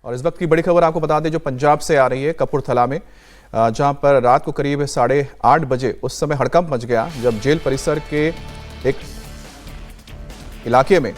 और इस वक्त की बड़ी खबर आपको बता दें जो पंजाब से आ रही है, कपूरथला में, जहां पर रात को करीब 8:30 बजे उस समय हड़कंप मच गया जब जेल परिसर के एक इलाके में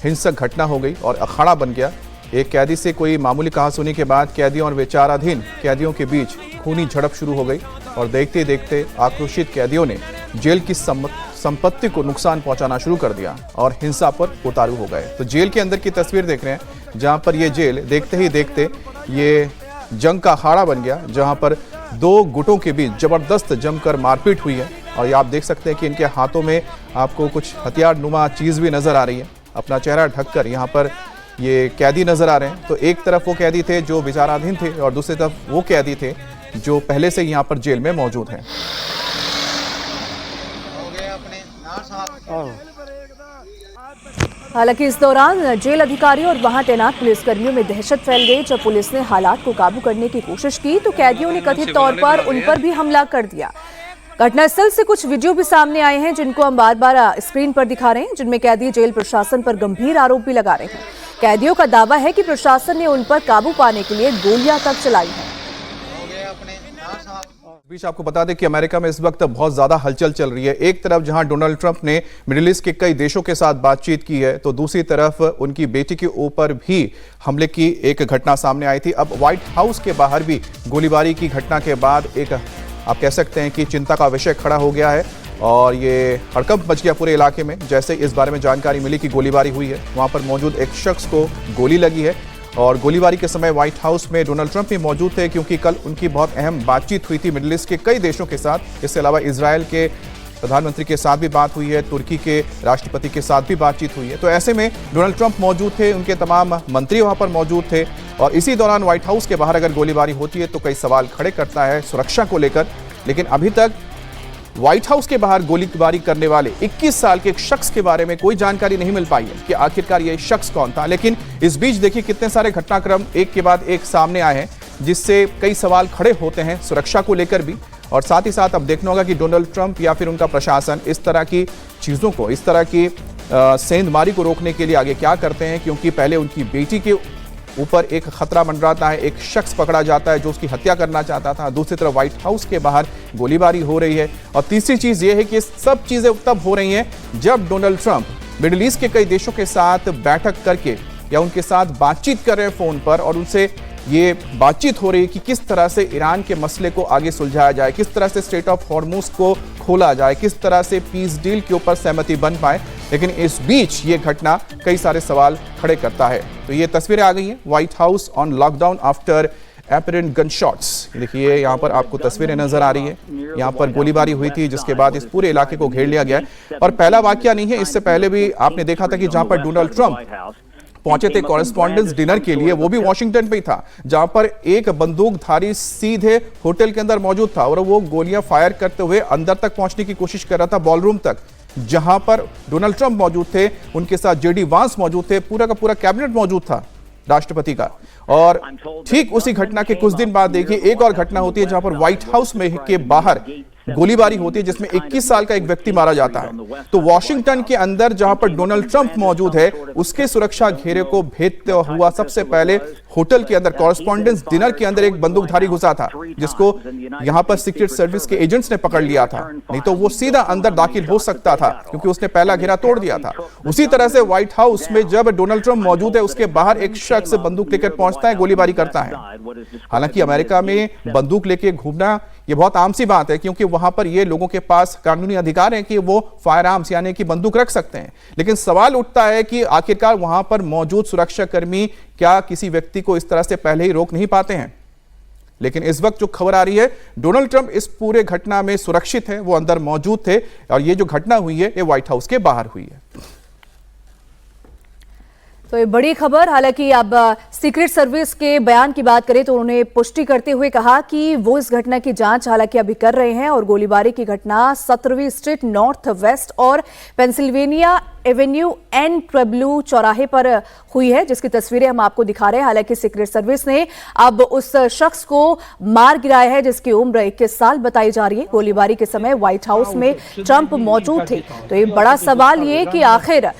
हिंसक घटना हो गई और अखाड़ा बन गया। एक कैदी से कोई मामूली कहासुनी के बाद कैदियों और विचाराधीन कैदियों के बीच खूनी झड़प शुरू हो गई और देखते देखते आक्रोशित कैदियों ने जेल की संपत्ति को नुकसान पहुंचाना शुरू कर दिया और हिंसा पर उतारू हो गए। तो जेल के अंदर की तस्वीर देख रहे हैं जहां पर ये जेल देखते ही देखते ये जंग का अखाड़ा बन गया, जहां पर दो गुटों के बीच जबरदस्त जमकर मारपीट हुई है। और ये आप देख सकते हैं कि इनके हाथों में आपको कुछ हथियार नुमा चीज़ भी नजर आ रही है। अपना चेहरा ढककर यहाँ पर ये कैदी नजर आ रहे हैं। तो एक तरफ वो कैदी थे जो विचाराधीन थे और दूसरी तरफ वो कैदी थे जो पहले से यहाँ पर जेल में मौजूद हैं। हालांकि इस दौरान जेल अधिकारियों और वहां तैनात पुलिसकर्मियों में दहशत फैल गई। जब पुलिस ने हालात को काबू करने की कोशिश की तो कैदियों ने कथित तौर पर उन पर भी हमला कर दिया। घटनास्थल से कुछ वीडियो भी सामने आए हैं जिनको हम बार-बार स्क्रीन पर दिखा रहे हैं, जिनमें कैदी जेल प्रशासन पर गंभीर आरोप भी लगा रहे हैं। कैदियों का दावा है कि प्रशासन ने उन पर काबू पाने के लिए गोलियां तक चलाई हैं। बीच आपको बता दें कि अमेरिका में इस वक्त बहुत ज्यादा हलचल चल रही है। एक तरफ जहां डोनाल्ड ट्रंप ने मिडिल ईस्ट के कई देशों के साथ बातचीत की है, तो दूसरी तरफ उनकी बेटी के ऊपर भी हमले की एक घटना सामने आई थी। अब व्हाइट हाउस के बाहर भी गोलीबारी की घटना के बाद एक आप कह सकते हैं कि चिंता का विषय खड़ा हो गया है और ये हड़कंप मच गया पूरे इलाके में। जैसे इस बारे में जानकारी मिली कि गोलीबारी हुई है, वहां पर मौजूद एक शख्स को गोली लगी है और गोलीबारी के समय व्हाइट हाउस में डोनाल्ड ट्रंप भी मौजूद थे, क्योंकि कल उनकी बहुत अहम बातचीत हुई थी मिडिल ईस्ट के कई देशों के साथ। इसके अलावा इजराइल के प्रधानमंत्री के साथ भी बात हुई है, तुर्की के राष्ट्रपति के साथ भी बातचीत हुई है। तो ऐसे में डोनाल्ड ट्रंप मौजूद थे, उनके तमाम मंत्री वहां पर मौजूद थे और इसी दौरान व्हाइट हाउस के बाहर अगर गोलीबारी होती है तो कई सवाल खड़े करता है सुरक्षा को लेकर। लेकिन अभी तक व्हाइट हाउस के बाहर गोलीबारी करने वाले 21 साल के एक शख्स के बारे में कोई जानकारी नहीं मिल पाई है कि आखिरकार ये शख्स कौन था। लेकिन इस बीच देखिए कितने सारे घटनाक्रम एक के बाद एक सामने आए हैं जिससे कई सवाल खड़े होते हैं सुरक्षा को लेकर भी। और साथ ही साथ अब देखना होगा कि डोनाल्ड ट्रंप या फिर उनका प्रशासन इस तरह की चीज़ों को, इस तरह की सेंधमारी को रोकने के लिए आगे क्या करते हैं, क्योंकि पहले उनकी बेटी के ऊपर एक खतरा मंडराता है, एक शख्स पकड़ा जाता है जो उसकी हत्या करना चाहता था, दूसरी तरफ व्हाइट हाउस के बाहर गोलीबारी हो रही है और तीसरी चीज ये है कि सब चीजें तब हो रही हैं जब डोनाल्ड ट्रंप मिडिल ईस्ट के कई देशों के साथ बैठक करके या उनके साथ बातचीत कर रहे हैं फोन पर और उनसे ये बातचीत हो रही है कि किस तरह से ईरान के मसले को आगे सुलझाया जाए, किस तरह से स्ट्रेट ऑफ हॉर्मुज को खोला जाए, किस तरह से पीस डील के ऊपर सहमति बन पाए। लेकिन इस बीच ये घटना कई सारे सवाल खड़े करता है। तो ये तस्वीरें आ गई हैं, white house on lockdown after apparent gun shots. देखिए यहाँ पर आपको तस्वीरें नजर आ रही है, यहाँ पर गोलीबारी हुई थी जिसके बाद इस पूरे इलाके को घेर लिया गया है। और पहला वाकया नहीं है, इससे पहले भी आपने देखा था कि जहां पर डोनाल्ड ट्रंप पहुंचे थे कॉरेस्पॉन्डेंस डिनर के लिए, वो भी वॉशिंगटन पे ही था, जहां पर एक बंदूकधारी सीधे होटल के अंदर मौजूद था और वो गोलियां फायर करते हुए अंदर तक पहुंचने की कोशिश कर रहा था, बॉलरूम तक, जहां पर डोनाल्ड ट्रंप मौजूद थे, उनके साथ जेडी वांस मौजूद थे, पूरा का पूरा कैबिनेट मौजूद था राष्ट्रपति का। और ठीक उसी घटना के कुछ दिन बाद देखिए एक और घटना होती है जहां पर व्हाइट हाउस में के बाहर गोलीबारी होती है जिसमें 21 साल का एक व्यक्ति मारा जाता है। तो वॉशिंगटन के अंदर जहां पर डोनाल्ड ट्रंप मौजूद है उसके सुरक्षा घेरे को भेदते हुआ सबसे पहले होटल के अंदर कॉरेस्पॉन्डेंस डिनर के अंदर एक बंदूकधारी घुसा था जिसको यहां पर सीक्रेट सर्विस के एजेंट्स ने पकड़ लिया था, नहीं तो वो सीधा अंदर दाखिल हो सकता था क्योंकि उसने पहला घेरा तोड़ दिया था। उसी तरह से व्हाइट हाउस में जब डोनाल्ड ट्रंप मौजूद है उसके बाहर एक शख्स बंदूक लेकर पहुंचता है, गोलीबारी करता है। हालांकि अमेरिका में बंदूक लेके घूमना ये बहुत आम सी बात है क्योंकि वहां पर ये लोगों के पास कानूनी अधिकार है कि वो फायर आर्म्स यानी कि बंदूक रख सकते हैं। लेकिन सवाल उठता है कि आखिरकार वहां पर मौजूद सुरक्षाकर्मी क्या किसी व्यक्ति को इस तरह से पहले ही रोक नहीं पाते हैं। लेकिन इस वक्त जो खबर आ रही है डोनाल्ड ट्रंप इस पूरे घटना में सुरक्षित है, वो अंदर मौजूद थे और ये जो घटना हुई है ये व्हाइट हाउस के बाहर हुई है। तो ये बड़ी खबर। हालांकि अब सीक्रेट सर्विस के बयान की बात करें तो उन्होंने पुष्टि करते हुए कहा कि वो इस घटना की जांच हालांकि अभी कर रहे हैं और गोलीबारी की घटना 17वीं स्ट्रीट नॉर्थ वेस्ट और पेंसिल्वेनिया एवेन्यू एन ट्रेब्लू चौराहे पर हुई है, जिसकी तस्वीरें हम आपको दिखा रहे हैं। हालांकि सीक्रेट सर्विस ने अब उस शख्स को मार गिराया है जिसकी उम्र 21 साल बताई जा रही है। गोलीबारी के समय व्हाइट हाउस में ट्रंप मौजूद थे। तो ये बड़ा सवाल ये कि आखिर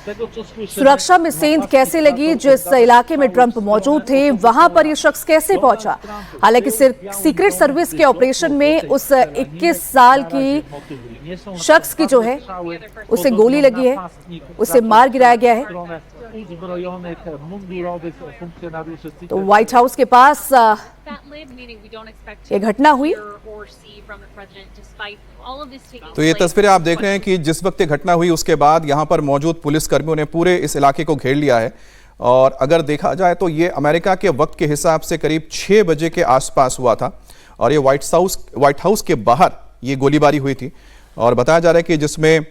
सुरक्षा में सेंध कैसे कैसे लगी? जिस इलाके में ट्रंप मौजूद थे वहां पर ये शख्स कैसे पहुंचा? हालांकि सीक्रेट सर्विस के ऑपरेशन में उस 21 साल की शख्स की जो है उसे गोली लगी है, उसे मार गिराया गया है। तो व्हाइट हाउस के पास ये घटना हुई। तो ये तस्वीरें आप देख रहे हैं कि जिस वक्त ये घटना हुई उसके बाद यहाँ पर मौजूद पुलिसकर्मियों ने पूरे इस इलाके को घेर लिया है। और अगर देखा जाए तो ये अमेरिका के वक्त के हिसाब से करीब 6 बजे के आसपास हुआ था और ये व्हाइट हाउस के बाहर ये गोलीबारी हुई थी। और बताया जा रहा है कि जिसमें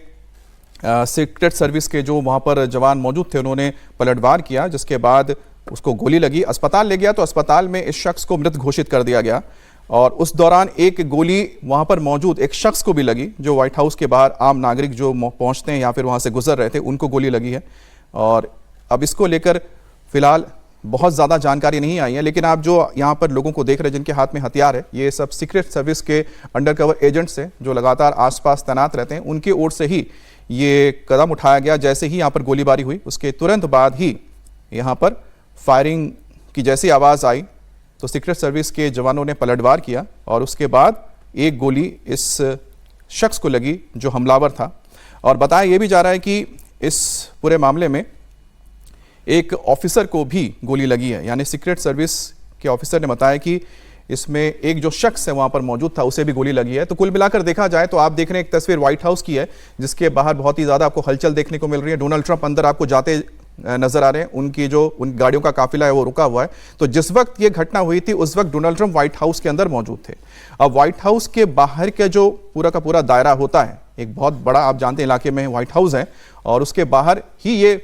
सीक्रेट सर्विस के जो वहाँ पर जवान मौजूद थे उन्होंने पलटवार किया, जिसके बाद उसको गोली लगी, अस्पताल ले गया तो अस्पताल में इस शख्स को मृत घोषित कर दिया गया। और उस दौरान एक गोली वहां पर मौजूद एक शख्स को भी लगी जो व्हाइट हाउस के बाहर आम नागरिक जो पहुंचते हैं या फिर वहां से गुजर रहे थे उनको गोली लगी है। और अब इसको लेकर फिलहाल बहुत ज़्यादा जानकारी नहीं आई है, लेकिन आप जो यहाँ पर लोगों को देख रहे हैं जिनके हाथ में हथियार है, ये सब सीक्रेट सर्विस के अंडरकवर एजेंट्स हैं जो लगातार आसपास तैनात रहते हैं। उनकी ओर से ही ये कदम उठाया गया। जैसे ही यहाँ पर गोलीबारी हुई उसके तुरंत बाद ही यहाँ पर फायरिंग की जैसी आवाज़ आई तो सीक्रेट सर्विस के जवानों ने पलटवार किया और उसके बाद एक गोली इस शख्स को लगी जो हमलावर था। और बताया यह भी जा रहा है कि इस पूरे मामले में एक ऑफिसर को भी गोली लगी है, यानी सीक्रेट सर्विस के ऑफिसर ने बताया कि इसमें एक जो शख्स है वहां पर मौजूद था उसे भी गोली लगी है। तो कुल मिलाकर देखा जाए तो आप देख रहे हैं एक तस्वीर व्हाइट हाउस की है जिसके बाहर बहुत ही ज़्यादा आपको हलचल देखने को मिल रही है। डोनाल्ड ट्रंप अंदर आपको जाते नजर आ रहे हैं, उनकी जो उन गाड़ियों का काफिला है वो रुका हुआ है। तो जिस वक्त ये घटना हुई थी उस वक्त डोनाल्ड ट्रंप व्हाइट हाउस के अंदर मौजूद थे। अब व्हाइट हाउस के बाहर का जो पूरा का पूरा दायरा होता है, एक बहुत बड़ा आप जानते हैं इलाके में व्हाइट हाउस है और उसके बाहर ही ये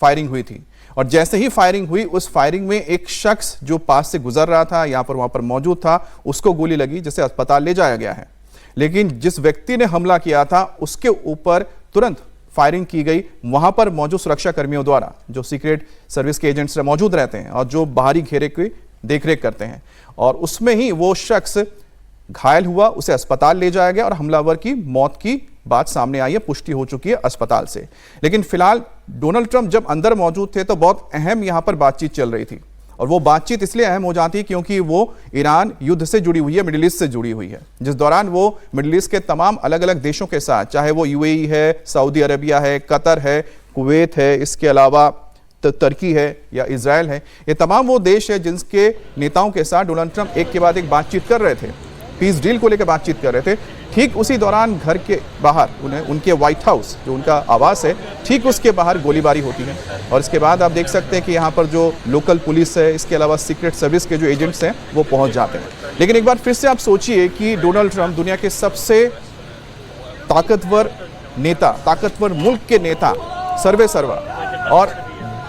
फायरिंग हुई थी। और जैसे ही फायरिंग हुई उस फायरिंग में एक शख्स जो पास से गुजर रहा था या वहां पर मौजूद था उसको गोली लगी, जिसे अस्पताल ले जाया गया है। लेकिन जिस व्यक्ति ने हमला किया था उसके ऊपर तुरंत फायरिंग की गई वहां पर मौजूद सुरक्षा कर्मियों द्वारा, जो सीक्रेट सर्विस के एजेंट्स मौजूद रहते हैं और जो बाहरी घेरे की देखरेख करते हैं। और उसमें ही वो शख्स घायल हुआ, उसे अस्पताल ले जाया गया और हमलावर की मौत की बात सामने आई है, पुष्टि हो चुकी है अस्पताल से। लेकिन फिलहाल डोनाल्ड ट्रंप जब अंदर मौजूद थे तो बहुत अहम यहां पर बातचीत चल रही थी और वो बातचीत इसलिए अहम हो जाती है क्योंकि वो ईरान युद्ध से जुड़ी हुई है, मिडिल ईस्ट से जुड़ी हुई है, जिस दौरान वो मिडिल ईस्ट के तमाम अलग अलग देशों के साथ, चाहे वो यूएई है, सऊदी अरबिया है, कतर है, कुवैत है, इसके अलावा तुर्की है या इजराइल है, ये तमाम वो देश है जिनके नेताओं के साथ डोनाल्ड ट्रंप एक के बाद एक बातचीत कर रहे थे, पीस डील को लेकर बातचीत कर रहे थे। ठीक उसी दौरान घर के बाहर उनके व्हाइट हाउस जो उनका आवास है, ठीक उसके बाहर गोलीबारी होती है। और इसके बाद आप देख सकते हैं कि यहाँ पर जो लोकल पुलिस है, इसके अलावा सीक्रेट सर्विस के जो एजेंट्स हैं वो पहुंच जाते हैं। लेकिन एक बार फिर से आप सोचिए कि डोनाल्ड ट्रंप दुनिया के सबसे ताकतवर नेता, ताकतवर मुल्क के नेता, सर्वे सर्वा, और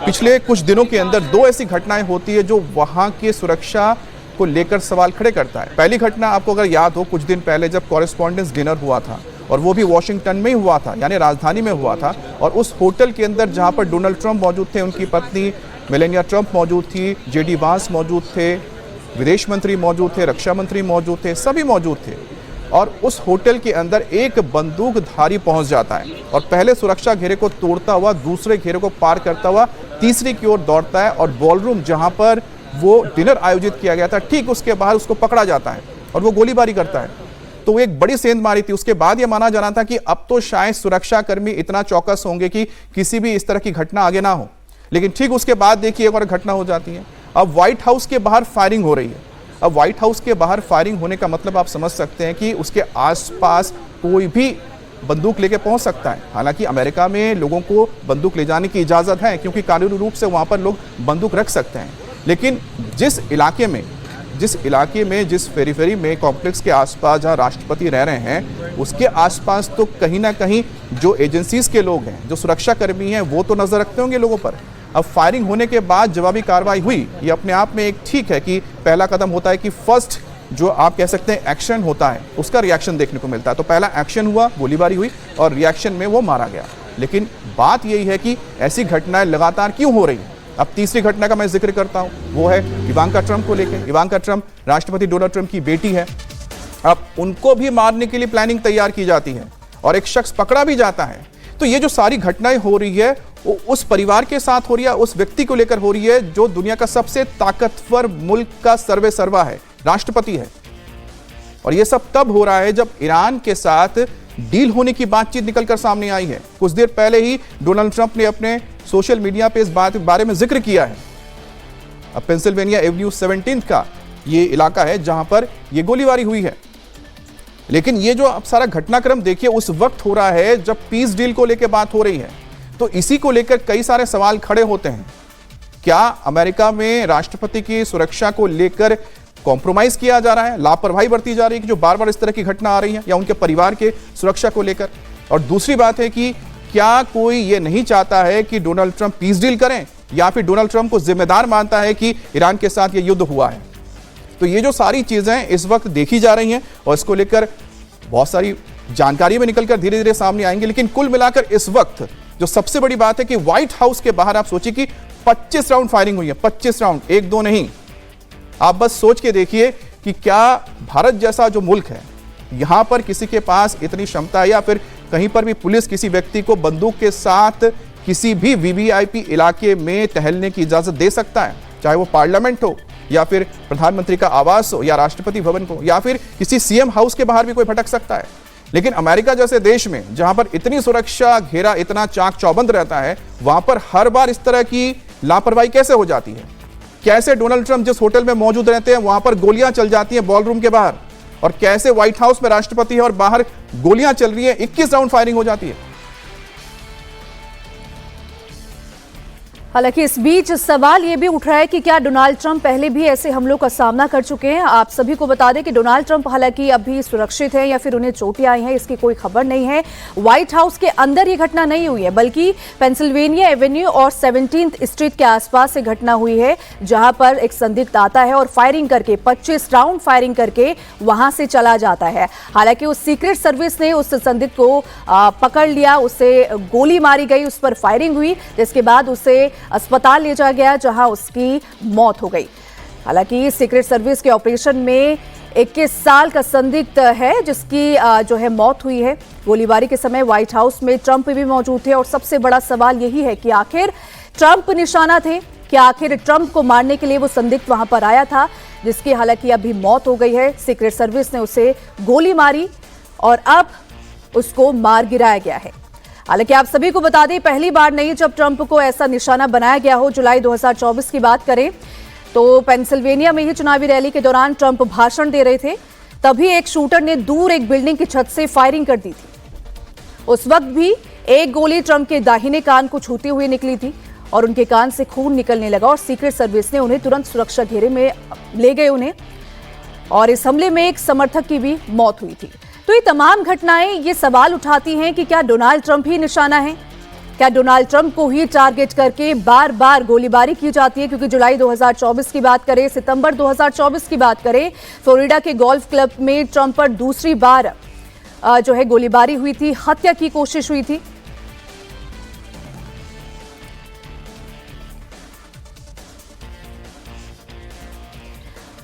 पिछले कुछ दिनों के अंदर 2 ऐसी घटनाएं होती है जो वहां की सुरक्षा को लेकर सवाल खड़े करता है। पहली घटना आपको अगर याद हो, कुछ दिन पहले जब कॉरेस्पॉन्डेंस डिनर हुआ था और वो भी वॉशिंगटन में ही हुआ था, यानी राजधानी में हुआ था, और उस होटल के अंदर जहां पर डोनाल्ड ट्रंप मौजूद थे, उनकी पत्नी मेलानिया ट्रंप मौजूद थी, जेडी वांस मौजूद थे, विदेश मंत्री मौजूद थे, रक्षा मंत्री मौजूद थे, सभी मौजूद थे। और उस होटल के अंदर एक बंदूकधारी पहुंच जाता है और पहले सुरक्षा घेरे को तोड़ता हुआ दूसरे घेरे को पार करता हुआ तीसरी की ओर दौड़ता है और बॉलरूम जहां पर वो डिनर आयोजित किया गया था ठीक उसके बाहर उसको पकड़ा जाता है और वो गोलीबारी करता है। तो वो एक बड़ी सेंधमारी थी। उसके बाद यह माना जाना था कि अब तो शायद सुरक्षाकर्मी इतना चौकस होंगे कि किसी भी इस तरह की घटना आगे ना हो, लेकिन ठीक उसके बाद देखिए एक और घटना हो जाती है। अब व्हाइट हाउस के बाहर फायरिंग हो रही है। अब व्हाइट हाउस के बाहर फायरिंग होने का मतलब आप समझ सकते हैं कि उसके आसपास कोई भी बंदूक लेके पहुंच सकता है। हालांकि अमेरिका में लोगों को बंदूक ले जाने की इजाज़त है क्योंकि कानूनी रूप से वहाँ पर लोग बंदूक रख सकते हैं, लेकिन जिस इलाके में जिस पेरीफेरी में कॉम्प्लेक्स के आसपास जहाँ राष्ट्रपति रह रहे हैं उसके आसपास तो कहीं ना कहीं जो एजेंसीज के लोग हैं, जो सुरक्षा कर्मी हैं, वो तो नजर रखते होंगे लोगों पर। अब फायरिंग होने के बाद जवाबी कार्रवाई हुई, ये अपने आप में एक ठीक है कि पहला कदम होता है कि फर्स्ट जो आप कह सकते हैं एक्शन होता है उसका रिएक्शन देखने को मिलता है। तो पहला एक्शन हुआ, गोलीबारी हुई और रिएक्शन में वो मारा गया। लेकिन बात यही है कि ऐसी घटनाएं लगातार क्यों हो रही हैं। अब तीसरी घटना का मैं जिक्र करता हूं, वो है इवांका ट्रंप को लेकर। इवांका ट्रंप राष्ट्रपति डोनाल्ड ट्रंप की बेटी है। अब उनको भी मारने के लिए प्लानिंग तैयार की जाती है और एक शख्स पकड़ा भी जाता है। तो ये जो सारी घटनाएं हो रही है वो उस परिवार के साथ हो रही है, उस व्यक्ति को लेकर हो रही है जो दुनिया का सबसे ताकतवर मुल्क का सर्वे सर्वा है, राष्ट्रपति है। और ये सब तब हो रहा है जब ईरान के साथ डील होने की बातचीत निकलकर सामने आई है। कुछ देर पहले ही डोनाल्ड ट्रंप ने अपने सोशल मीडिया पे इस बारे में जिक्र किया है। अब पेंसिल्वेनिया एवेन्यू 17 का ये इलाका है जहां पर ये गोलीबारी हुई है। लेकिन ये जो अब सारा घटनाक्रम देखिए उस वक्त हो रहा है जब पीस डील को लेकर बात हो रही है, तो इसी को लेकर कई सारे सवाल खड़े होते हैं। क्या अमेरिका में राष्ट्रपति की सुरक्षा को लेकर कॉम्प्रोमाइज किया जा रहा है, लापरवाही बरती जा रही है कि जो बार बार इस तरह की घटना आ रही है, या उनके परिवार के सुरक्षा को लेकर? और दूसरी बात है कि क्या कोई ये नहीं चाहता है कि डोनाल्ड ट्रंप पीस डील करें, या फिर डोनाल्ड ट्रंप को जिम्मेदार मानता है कि ईरान के साथ ये युद्ध हुआ है? तो ये जो सारी चीजें इस वक्त देखी जा रही हैं और इसको लेकर बहुत सारी जानकारी में निकलकर धीरे धीरे सामने आएंगे। लेकिन कुल मिलाकर इस वक्त जो सबसे बड़ी बात है कि व्हाइट हाउस के बाहर आप सोचिए कि 25 राउंड फायरिंग हुई है, 25 राउंड, एक दो नहीं। आप बस सोच के देखिए कि क्या भारत जैसा जो मुल्क है, यहां पर किसी के पास इतनी क्षमता है, या फिर कहीं पर भी पुलिस किसी व्यक्ति को बंदूक के साथ किसी भी वीवीआईपी इलाके में टहलने की इजाजत दे सकता है, चाहे वो पार्लियामेंट हो, या फिर प्रधानमंत्री का आवास हो, या राष्ट्रपति भवन को, या फिर किसी सीएम हाउस के बाहर भी कोई भटक सकता है। लेकिन अमेरिका जैसे देश में जहां पर इतनी सुरक्षा घेरा इतना चाक चौबंद रहता है, वहां पर हर बार इस तरह की लापरवाही कैसे हो जाती है? कैसे डोनाल्ड ट्रंप जिस होटल में मौजूद रहते हैं वहां पर गोलियां चल जाती हैं बॉलरूम के बाहर, और कैसे व्हाइट हाउस में राष्ट्रपति है और बाहर गोलियां चल रही है, 21 राउंड फायरिंग हो जाती है। हालांकि इस बीच सवाल ये भी उठ रहा है कि क्या डोनाल्ड ट्रंप पहले भी ऐसे हमलों का सामना कर चुके हैं। आप सभी को बता दें कि डोनाल्ड ट्रंप हालांकि अभी सुरक्षित हैं या फिर उन्हें चोटें आई हैं, इसकी कोई खबर नहीं है। व्हाइट हाउस के अंदर ये घटना नहीं हुई है, बल्कि पेंसिल्वेनिया एवेन्यू और 17th स्ट्रीट के आसपास से घटना हुई है, जहां पर एक संदिग्ध आता है और फायरिंग करके 25 राउंड फायरिंग करके वहां से चला जाता है। हालांकि उस सीक्रेट सर्विस ने उस संदिग्ध को पकड़ लिया, उसे गोली मारी गई, उस पर फायरिंग हुई, जिसके बाद उसे अस्पताल ले जाया गया जहां उसकी मौत हो गई। हालांकि सीक्रेट सर्विस के ऑपरेशन में 21 साल का संदिग्ध है जिसकी जो है मौत हुई है। गोलीबारी के समय व्हाइट हाउस में ट्रंप भी मौजूद थे और सबसे बड़ा सवाल यही है कि आखिर ट्रंप निशाना थे, कि आखिर ट्रंप को मारने के लिए वो संदिग्ध वहां पर आया था, जिसकी हालांकि अभी मौत हो गई है। सीक्रेट सर्विस ने उसे गोली मारी और अब उसको मार गिराया गया है। हालांकि आप सभी को बता दें, पहली बार नहीं जब ट्रंप को ऐसा निशाना बनाया गया हो। जुलाई 2024 की बात करें तो पेंसिल्वेनिया में ही चुनावी रैली के दौरान ट्रंप भाषण दे रहे थे, तभी एक शूटर ने दूर एक बिल्डिंग की छत से फायरिंग कर दी थी। उस वक्त भी एक गोली ट्रंप के दाहिने कान को छूते हुए निकली थी और उनके कान से खून निकलने लगा और सीक्रेट सर्विस ने उन्हें तुरंत सुरक्षा घेरे में ले गए उन्हें, और इस हमले में एक समर्थक की भी मौत हुई थी। तो ये तमाम घटनाएं ये सवाल उठाती हैं कि क्या डोनाल्ड ट्रंप ही निशाना है, क्या डोनाल्ड ट्रंप को ही टारगेट करके बार बार गोलीबारी की जाती है? क्योंकि जुलाई 2024 की बात करें, सितंबर 2024 की बात करें, फ्लोरिडा के गोल्फ क्लब में ट्रंप पर दूसरी बार जो है गोलीबारी हुई थी, हत्या की कोशिश हुई थी।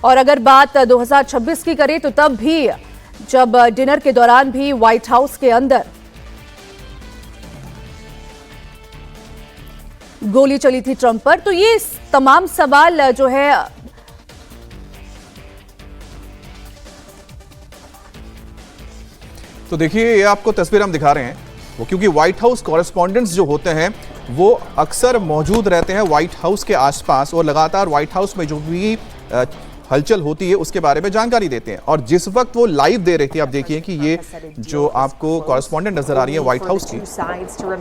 और अगर बात 2026 की करें तो तब भी जब डिनर के दौरान भी व्हाइट हाउस के अंदर गोली चली थी ट्रंप पर। तो ये तमाम सवाल जो है तो देखिए, ये आपको तस्वीर हम दिखा रहे हैं वो, क्योंकि व्हाइट हाउस कॉरेस्पॉन्डेंट्स जो होते हैं वो अक्सर मौजूद रहते हैं व्हाइट हाउस के आसपास और लगातार व्हाइट हाउस में जो भी हलचल होती है उसके बारे में जानकारी देते हैं। और जिस वक्त वो लाइव दे रही थी, आप देखिए कि ये जो आपको कॉरेस्पॉन्डेंट नजर आ रही है व्हाइट हाउस की,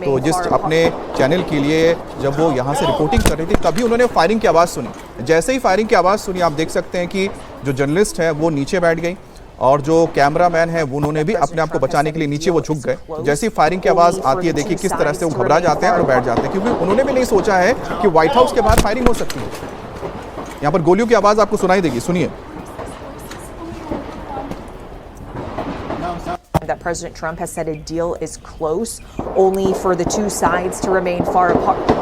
तो जिस अपने चैनल के लिए जब वो यहाँ से रिपोर्टिंग कर रही थी तभी उन्होंने फायरिंग की आवाज़ सुनी। जैसे ही फायरिंग की आवाज़ सुनी, आप देख सकते हैं कि जो जर्नलिस्ट है वो नीचे बैठ गई और जो कैमरामैन है वो उन्होंने भी अपने आप को बचाने के लिए नीचे वो झुक गए। जैसे ही फायरिंग की आवाज़ आती है, देखिए किस तरह से वो घबरा जाते हैं और बैठ जाते हैं, क्योंकि उन्होंने भी नहीं सोचा है कि व्हाइट हाउस के बाहर फायरिंग हो सकती है। यहाँ पर गोलियों की आवाज आपको सुनाई देगी, सुनिए। That President Trump has said a deal is close, only for the two sides to remain far apart.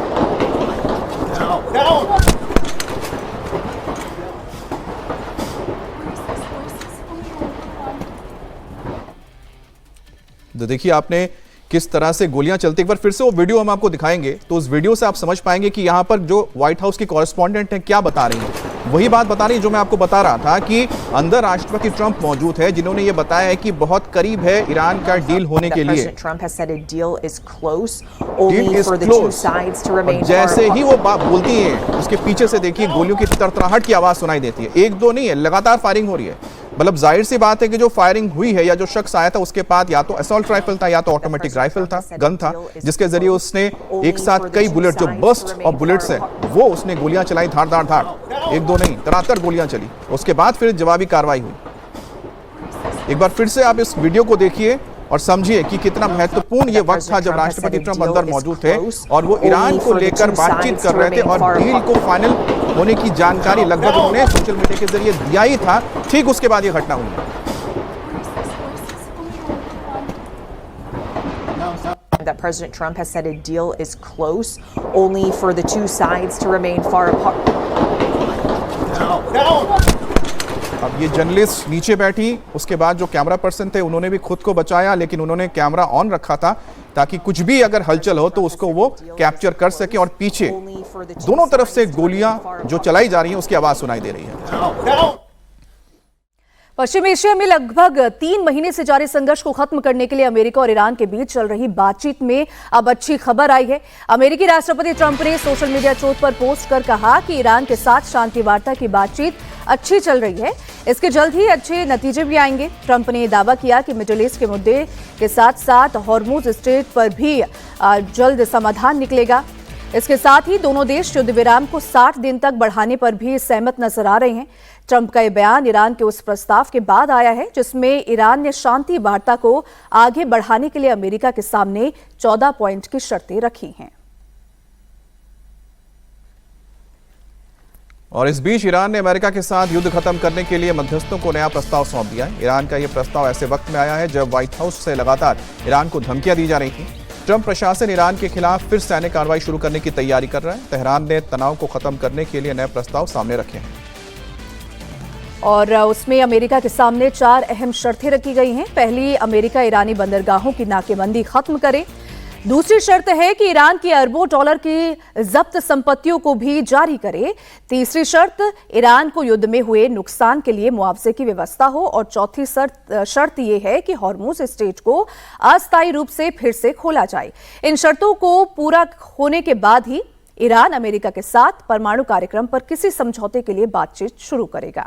तो देखिए, आपने किस तरह से गोलियां चलती। एक बार फिर से वो वीडियो हम आपको दिखाएंगे, तो उस वीडियो से आप समझ पाएंगे कि यहां पर जो व्हाइट हाउस की कॉरेस्पॉन्डेंट है क्या बता रही है। वही बात बता रही है जो मैं आपको बता रहा था कि अंदर राष्ट्रपति ट्रंप मौजूद है, जिन्होंने ये बताया है कि बहुत करीब है ईरान का डील होने के लिए। Deal is close. और जैसे ही वो बात बोलती है, उसके पीछे से देखिए गोलियों की तरतराहट की आवाज सुनाई देती है। एक दो नहीं है, लगातार फायरिंग हो रही है। मतलब जाहिर सी बात है कि जो फायरिंग हुई है या जो शख्स आया था उसके पास या तो असॉल्ट राइफल था या तो ऑटोमेटिक राइफल था, गन था, जिसके जरिए उसने एक साथ कई बुलेट, जो बर्स्ट ऑफ बुलेट्स है, वो उसने गोलियां चलाई, धाड़ धाड़ धाड़, एक दो नहीं, तरातर गोलियां चली। उसके बाद फिर जवाबी कार्रवाई हुई। एक बार फिर से आप इस वीडियो को देखिए और समझिए कि कितना महत्वपूर्ण ये वक्त था जब राष्ट्रपति ट्रंप अंदर मौजूद थे और वो ईरान को लेकर बातचीत कर रहे थे और डील को फाइनल होने की जानकारी लगभग उन्होंने सोशल मीडिया के जरिए दिया ही था। ठीक उसके बाद ये घटना हुई। That President Trump has said a deal is close, only for the two sides to remain far apart. अब ये जर्नलिस्ट नीचे बैठी, उसके बाद जो कैमरा पर्सन थे उन्होंने भी खुद को बचाया, लेकिन उन्होंने कैमरा ऑन रखा था ताकि कुछ भी अगर हलचल हो तो उसको वो कैप्चर कर सके। और पीछे दोनों तरफ से गोलियां जो चलाई जा रही हैं उसकी आवाज सुनाई दे रही है। पश्चिम एशिया में लगभग 3 महीने से जारी संघर्ष को खत्म करने के लिए अमेरिका और ईरान के बीच चल रही बातचीत में अब अच्छी खबर आई है। अमेरिकी राष्ट्रपति ट्रंप ने सोशल मीडिया ट्वीट पर पोस्ट कर कहा कि ईरान के साथ शांति वार्ता की बातचीत अच्छी चल रही है, इसके जल्द ही अच्छे नतीजे भी आएंगे। ट्रंप ने दावा किया कि मिडिल ईस्ट के मुद्दे के साथ साथ हॉर्मुज स्ट्रेट पर भी जल्द समाधान निकलेगा। इसके साथ ही दोनों देश युद्ध विराम को 60 दिन तक बढ़ाने पर भी सहमत नजर आ रहे हैं। ट्रंप का यह बयान ईरान के उस प्रस्ताव के बाद आया है जिसमें ईरान ने शांति वार्ता को आगे बढ़ाने के लिए अमेरिका के सामने 14 पॉइंट की शर्तें रखी हैं। और इस बीच ईरान ने अमेरिका के साथ युद्ध खत्म करने के लिए मध्यस्थों को नया प्रस्ताव सौंप दिया है। ईरान का यह प्रस्ताव ऐसे वक्त में आया है जब व्हाइट हाउस से लगातार ईरान को धमकियां दी जा रही थी। ट्रंप प्रशासन ईरान के खिलाफ फिर सैन्य कार्रवाई शुरू करने की तैयारी कर रहा है। तेहरान ने तनाव को खत्म करने के लिए नए प्रस्ताव सामने रखे हैं और उसमें अमेरिका के सामने 4 अहम शर्तें रखी गई हैं। पहली, अमेरिका ईरानी बंदरगाहों की नाकेबंदी खत्म करे। दूसरी शर्त है कि ईरान की अरबों डॉलर की जब्त संपत्तियों को भी जारी करे। तीसरी शर्त, ईरान को युद्ध में हुए नुकसान के लिए मुआवजे की व्यवस्था हो। और चौथी शर्त यह है कि हॉर्मुज स्ट्रेट को अस्थायी रूप से फिर से खोला जाए। इन शर्तों को पूरा होने के बाद ही ईरान अमेरिका के साथ परमाणु कार्यक्रम पर किसी समझौते के लिए बातचीत शुरू करेगा।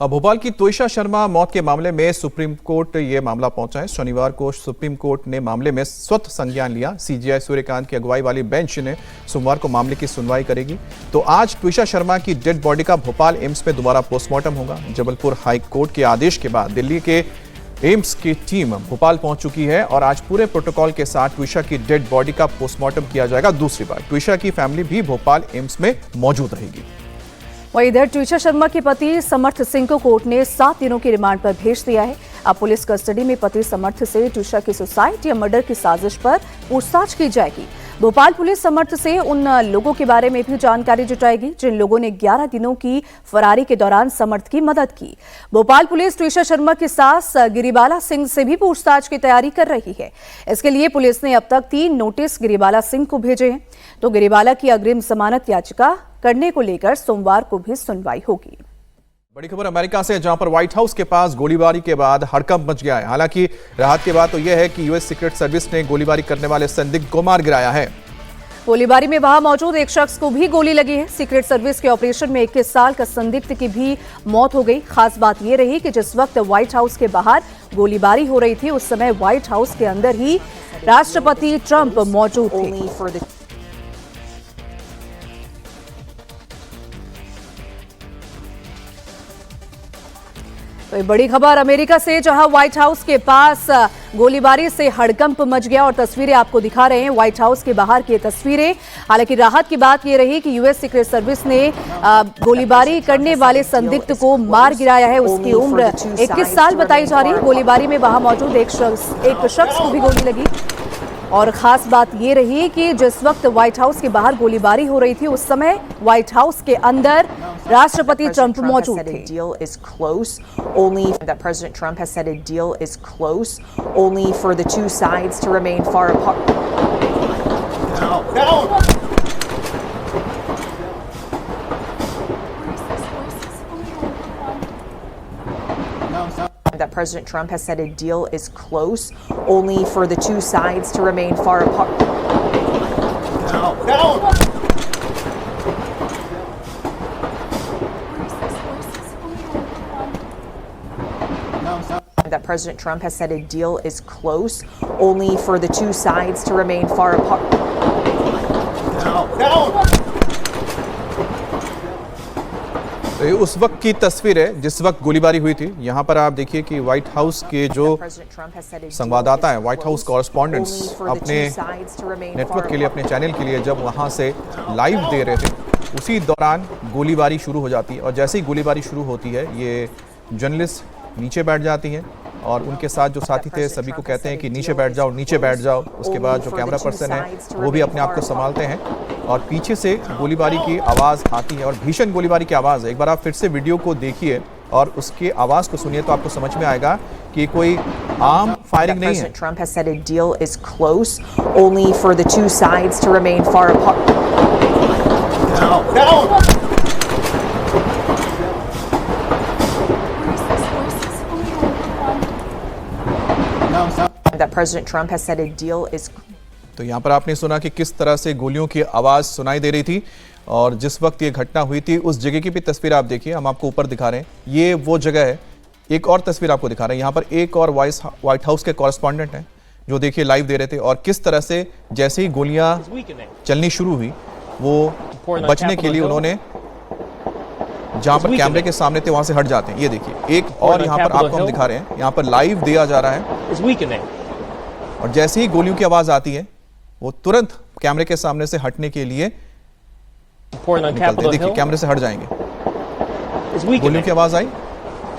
अब भोपाल की त्विषा शर्मा मौत के मामले में सुप्रीम कोर्ट ये मामला पहुंचा है। शनिवार को सुप्रीम कोर्ट ने मामले में स्वतः संज्ञान लिया। सीजेआई सूर्यकांत की अगुवाई वाली बेंच ने सोमवार को मामले की सुनवाई करेगी। तो आज त्विषा शर्मा की डेड बॉडी का भोपाल एम्स में दोबारा पोस्टमार्टम होगा। जबलपुर हाई कोर्ट के आदेश के बाद दिल्ली के एम्स की टीम भोपाल पहुंच चुकी है और आज पूरे प्रोटोकॉल के साथ त्विषा की डेड बॉडी का पोस्टमार्टम किया जाएगा। दूसरी बार त्विषा की फैमिली भी भोपाल एम्स में मौजूद रहेगी। वहीं इधर त्विषा शर्मा के पति समर्थ सिंह को कोर्ट ने 7 दिनों की रिमांड पर भेज दिया है। अब पुलिस कस्टडी में पति समर्थ से त्विषा की सुसाइड या मर्डर की साजिश पर पूछताछ की जाएगी। भोपाल पुलिस समर्थ से उन लोगों के बारे में भी जानकारी जुटाएगी जिन लोगों ने 11 दिनों की फरारी के दौरान समर्थ की मदद की। भोपाल पुलिस त्विषा शर्मा की सास गिरिबाला सिंह से भी पूछताछ की तैयारी कर रही है। इसके लिए पुलिस ने अब तक 3 नोटिस गिरिबाला सिंह को भेजे हैं। तो गिरिबाला की अग्रिम जमानत याचिका करने को लेकर सोमवार को भी सुनवाई होगी। बड़ी खबर अमेरिका से, जहां पर व्हाइट हाउस के पास गोलीबारी के बाद हड़कंप मच गया है। हालांकि राहत की बात तो यह है कि यूएस सीक्रेट सर्विस ने गोलीबारी करने वाले संदिग्ध को मार गिराया है। गोलीबारी में वहां मौजूद एक शख्स को भी गोली लगी है। सीक्रेट सर्विस के ऑपरेशन में 21 साल का संदिग्ध की भी मौत हो गई। खास बात यह रही कि जिस वक्त व्हाइट हाउस के बाहर गोलीबारी हो रही थी उस समय व्हाइट हाउस के अंदर ही राष्ट्रपति ट्रंप मौजूद थे। तो बड़ी खबर अमेरिका से, जहां व्हाइट हाउस के पास गोलीबारी से हड़कंप मच गया और तस्वीरें आपको दिखा रहे हैं व्हाइट हाउस के बाहर की तस्वीरें। हालांकि राहत की बात यह रही कि यूएस सीक्रेट सर्विस ने गोलीबारी करने वाले संदिग्ध को मार गिराया है। उसकी उम्र 21 साल बताई जा रही है। गोलीबारी में वहां मौजूद एक शख्स को भी गोली लगी और खास बात ये रही कि जिस वक्त व्हाइट हाउस के बाहर गोलीबारी हो रही थी उस समय व्हाइट हाउस के अंदर राष्ट्रपति ट्रंप मौजूद थे। President Trump has said a deal is close, only for the two sides to remain far apart. That President Trump has said a deal is close, only for the two sides to remain far apart. That President Trump has said a deal is close, only for the two sides to remain far apart. तो ये उस वक्त की तस्वीर है जिस वक्त गोलीबारी हुई थी। यहाँ पर आप देखिए कि व्हाइट हाउस के जो संवाददाता हैं, व्हाइट हाउस कॉरेस्पॉन्डेंट्स, अपने नेटवर्क के लिए, अपने चैनल के लिए जब वहाँ से लाइव दे रहे थे उसी दौरान गोलीबारी शुरू हो जाती है। और जैसे ही गोलीबारी शुरू होती है ये जर्नलिस्ट नीचे बैठ जाती हैं और उनके साथ जो साथी थे सभी को कहते हैं कि नीचे बैठ जाओ, नीचे बैठ जाओ। उसके बाद जो कैमरा पर्सन है वो भी अपने आप को संभालते हैं और पीछे से गोलीबारी की आवाज़ आती है और भीषण गोलीबारी की आवाज़ है। एक बार आप फिर से वीडियो को देखिए और उसकी आवाज़ को सुनिए तो आपको समझ में आएगा कि कोई आम फायरिंग नहीं है। Trump has said a deal is close, only for the two sides to remain far apart. That President Trump has said a deal is. तो यहाँ पर आपने सुना कि किस तरह से गोलियों की आवाज़ सुनाई दे रही थी और जिस वक्त ये घटना हुई थी उस जगह की भी तस्वीर आप देखिए। हम आपको ऊपर दिखा रहे हैं, ये वो जगह है। एक और तस्वीर आपको दिखा रहे हैं, यहाँ पर एक और व्हाइट हाउस के कॉरेस्पॉन्डेंट हैं जो देखिए लाइव दे रहे थे और किस तरह से जैसे ही गोलियाँ चलनी शुरू हुई वो बचने के लिए उन्होंने जहाँ पर कैमरे के सामने थे वहाँ से हट जाते हैं। ये देखिए एक और यहाँ पर आपको हम दिखा रहे हैं, यहाँ पर लाइव दिया जा रहा है और जैसे ही गोलियों की आवाज़ आती है वो तुरंत कैमरे के सामने से हटने के लिए निकलते। देखिए कैमरे से हट जाएंगे। गोलियों की आवाज आई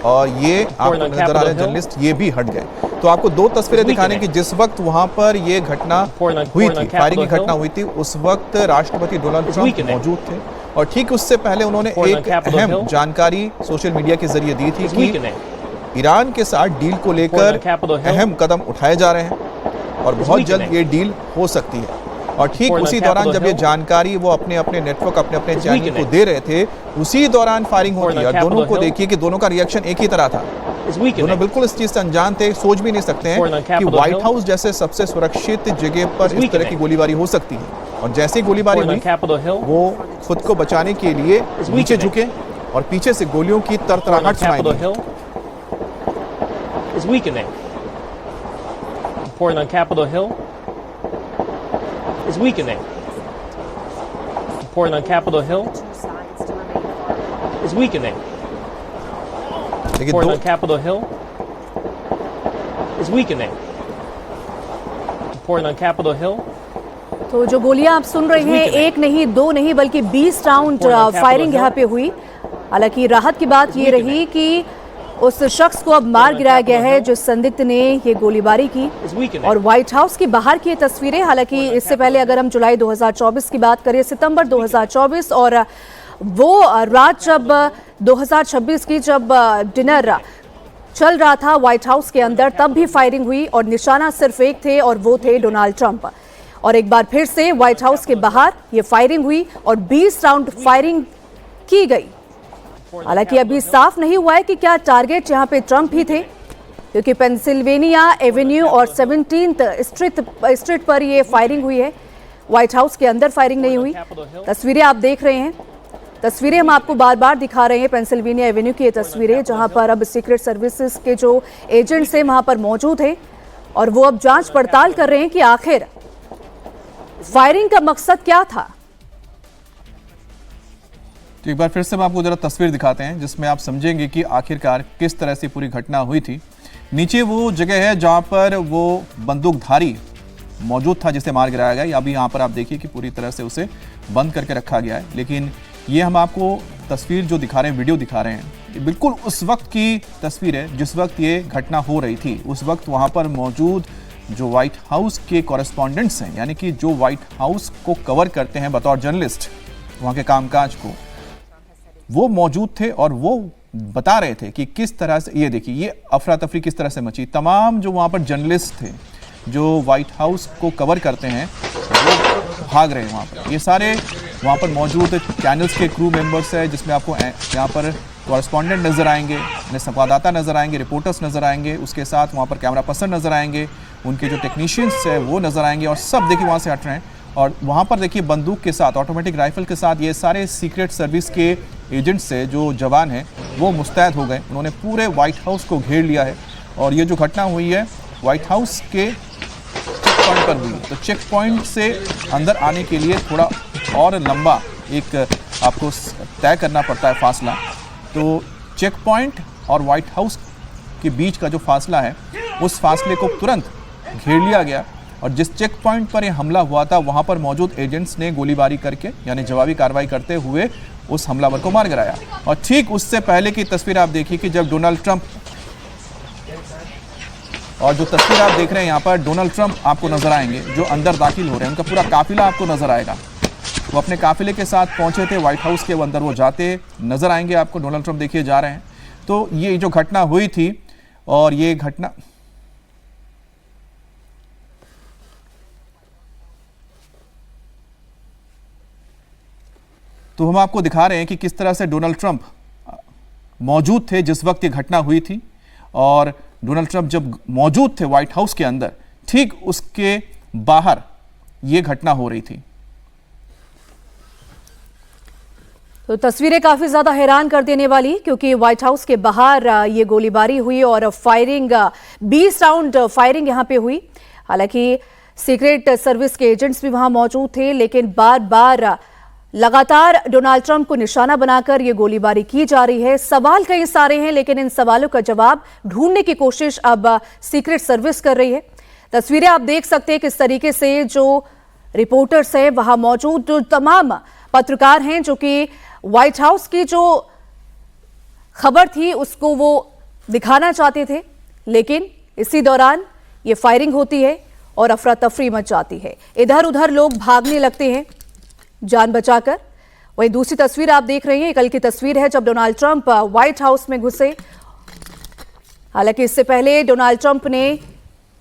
और ये आपको नजर आ रहे जर्नलिस्ट ये भी हट गए। तो आपको दो तस्वीरें दिखाने की, जिस वक्त वहां पर ये घटना हुई थी, फायरिंग की घटना हुई थी, उस वक्त राष्ट्रपति डोनाल्ड ट्रंप मौजूद थे और ठीक उससे पहले उन्होंने एक अहम जानकारी सोशल मीडिया के जरिए दी थी कि ईरान के साथ डील को लेकर अहम कदम उठाए जा रहे हैं और बहुत जल्द ये डील हो सकती है। और ठीक उसी दौरान जब ये जानकारी वो अपने अपने नेटवर्क, अपने अपने चैनल को दे रहे थे, उसी दौरान फायरिंग होती है और दोनों को देखिए कि दोनों का रिएक्शन एक ही तरह था। is weakening. दोनों बिल्कुल इस चीज से अनजान थे, सोच भी नहीं सकते हैं Foreign on कि Capitol व्हाइट Hill. हाउस जैसे सबसे सुरक्षित जगह पर Is इस तरह weakening. की गोलीबारी हो सकती है। और जैसे ही गोलीबारी Foreign हुई, on Capitol Hill. वो खुद को बचाने के लिए Is नीचे weakening. झुके और पीछे से गोलियों की Foreign on तरतराहट सुनाई Capitol the. Hill is weakening. Foreign on Capitol Hill is weakening. Foreign on Capitol Hill Two sides to remain far. is weakening. लेकिन Foreign दो on Capitol Hill is weakening. Foreign on Capitol Hill तो जो गोलियां आप सुन रहे हैं, एक नहीं, दो नहीं, बल्कि 20 राउंड फायरिंग यहाँ पे हुई। हालांकि राहत की बात ये रही कि उस शख्स को अब मार गिराया गया है जो संदिग्ध ने ये गोलीबारी की। is weakening. और व्हाइट हाउस की बाहर की ये तस्वीरें, हालांकि इससे पहले अगर हम जुलाई 2024 की बात करें, सितंबर 2024 और वो रात जब 2026 की जब डिनर चल रहा था व्हाइट हाउस के अंदर, तब भी फायरिंग हुई और निशाना सिर्फ एक थे और वो थे डोनाल्ड ट्रंप। और एक बार फिर से व्हाइट हाउस के बाहर ये फायरिंग हुई और 20 राउंड फायरिंग की गई। हालांकि अभी साफ नहीं हुआ है कि क्या टारगेट यहाँ पे ट्रंप ही थे, क्योंकि पेंसिल्वेनिया एवेन्यू और 17th स्ट्रीट पर ये फायरिंग हुई है। व्हाइट हाउस के अंदर फायरिंग नहीं हुई। तस्वीरें आप देख रहे हैं, तस्वीरें हम आपको बार बार दिखा रहे हैं। पेंसिल्वेनिया एवेन्यू की ये तस्वीरें, जहां पर अब सीक्रेट सर्विसेज के जो एजेंट्स हैं वहां पर मौजूद हैं और वो अब जांच पड़ताल कर रहे हैं कि आखिर फायरिंग का मकसद क्या था। तो एक बार फिर से हम आपको जरा तस्वीर दिखाते हैं जिसमें आप समझेंगे कि आखिरकार किस तरह से पूरी घटना हुई थी। नीचे वो जगह है जहां पर वो बंदूकधारी मौजूद था जिसे मार गिराया गया। अभी यहाँ पर आप देखिए कि पूरी तरह से उसे बंद करके रखा गया है। लेकिन ये हम आपको तस्वीर जो दिखा रहे हैं, वीडियो दिखा रहे हैं, ये बिल्कुल उस वक्त की तस्वीर है जिस वक्त ये घटना हो रही थी। उस वक्त वहाँ पर मौजूद जो व्हाइट हाउस के कॉरेस्पॉन्डेंट्स हैं, यानी कि जो व्हाइट हाउस को कवर करते हैं बतौर जर्नलिस्ट वहाँ के कामकाज को, वो मौजूद थे और वो बता रहे थे कि किस तरह से, ये देखिए, ये अफरा तफरी किस तरह से मची। तमाम जो वहाँ पर जर्नलिस्ट थे जो व्हाइट हाउस को कवर करते हैं वो भाग रहे हैं वहाँ पर। ये सारे वहाँ पर मौजूद चैनल्स के क्रू मेंबर्स हैं, जिसमें आपको यहाँ पर कॉरेस्पॉन्डेंट नज़र आएंगे, संवाददाता नज़र आएंगे, रिपोर्टर्स नज़र आएंगे, उसके साथ वहाँ पर कैमरा पर्सन नज़र आएंगे, उनके जो टेक्नीशियंस हैं वो नज़र आएंगे और सब देखिए वहाँ से हट रहे हैं। और वहाँ पर देखिए बंदूक के साथ, ऑटोमेटिक राइफल के साथ ये सारे सीक्रेट सर्विस के एजेंट्स से जो जवान हैं वो मुस्तैद हो गए। उन्होंने पूरे व्हाइट हाउस को घेर लिया है। और ये जो घटना हुई है व्हाइट हाउस के चेक पॉइंट पर हुई। तो चेक पॉइंट से अंदर आने के लिए थोड़ा और लंबा एक आपको तय करना पड़ता है फासला। तो चेक पॉइंट और व्हाइट हाउस के बीच का जो फासला है, उस फासले को तुरंत घेर लिया गया। और जिस चेक पॉइंट पर यह हमला हुआ था वहाँ पर मौजूद एजेंट्स ने गोलीबारी करके, यानी जवाबी कार्रवाई करते हुए उस हमलावर को मार गिराया। और ठीक उससे पहले की तस्वीर आप देखिए कि जब डोनाल्ड ट्रंप, और जो तस्वीर आप देख रहे हैं यहाँ पर, डोनाल्ड ट्रंप आपको नजर आएंगे जो अंदर दाखिल हो रहे हैं। उनका पूरा काफिला आपको नजर आएगा। वो अपने काफिले के साथ पहुंचे थे व्हाइट हाउस के अंदर, वो जाते नजर आएंगे आपको। डोनाल्ड ट्रंप देखिए जा रहे हैं। तो ये जो घटना हुई थी, और ये घटना तो हम आपको दिखा रहे हैं कि किस तरह से डोनाल्ड ट्रंप मौजूद थे जिस वक्त ये घटना हुई थी। और डोनाल्ड ट्रंप जब मौजूद थे व्हाइट हाउस के अंदर, ठीक उसके बाहर ये घटना हो रही थी। तो तस्वीरें काफी ज्यादा हैरान कर देने वाली, क्योंकि व्हाइट हाउस के बाहर ये गोलीबारी हुई और फायरिंग, 20 राउंड फायरिंग यहां पे हुई। हालांकि सीक्रेट सर्विस के एजेंट्स भी वहां मौजूद थे, लेकिन बार बार लगातार डोनाल्ड ट्रंप को निशाना बनाकर ये गोलीबारी की जा रही है। सवाल कई सारे हैं, लेकिन इन सवालों का जवाब ढूंढने की कोशिश अब सीक्रेट सर्विस कर रही है। तस्वीरें आप देख सकते हैं किस तरीके से जो रिपोर्टर्स हैं वहां मौजूद, जो तमाम पत्रकार हैं जो कि व्हाइट हाउस की जो खबर थी उसको वो दिखाना चाहते थे, लेकिन इसी दौरान ये फायरिंग होती है और अफरा तफरी मच जाती है। इधर उधर लोग भागने लगते हैं जान बचाकर। वहीं दूसरी तस्वीर आप देख रहे हैं, कल की तस्वीर है जब डोनाल्ड ट्रंप व्हाइट हाउस में घुसे। हालांकि इससे पहले डोनाल्ड ट्रंप ने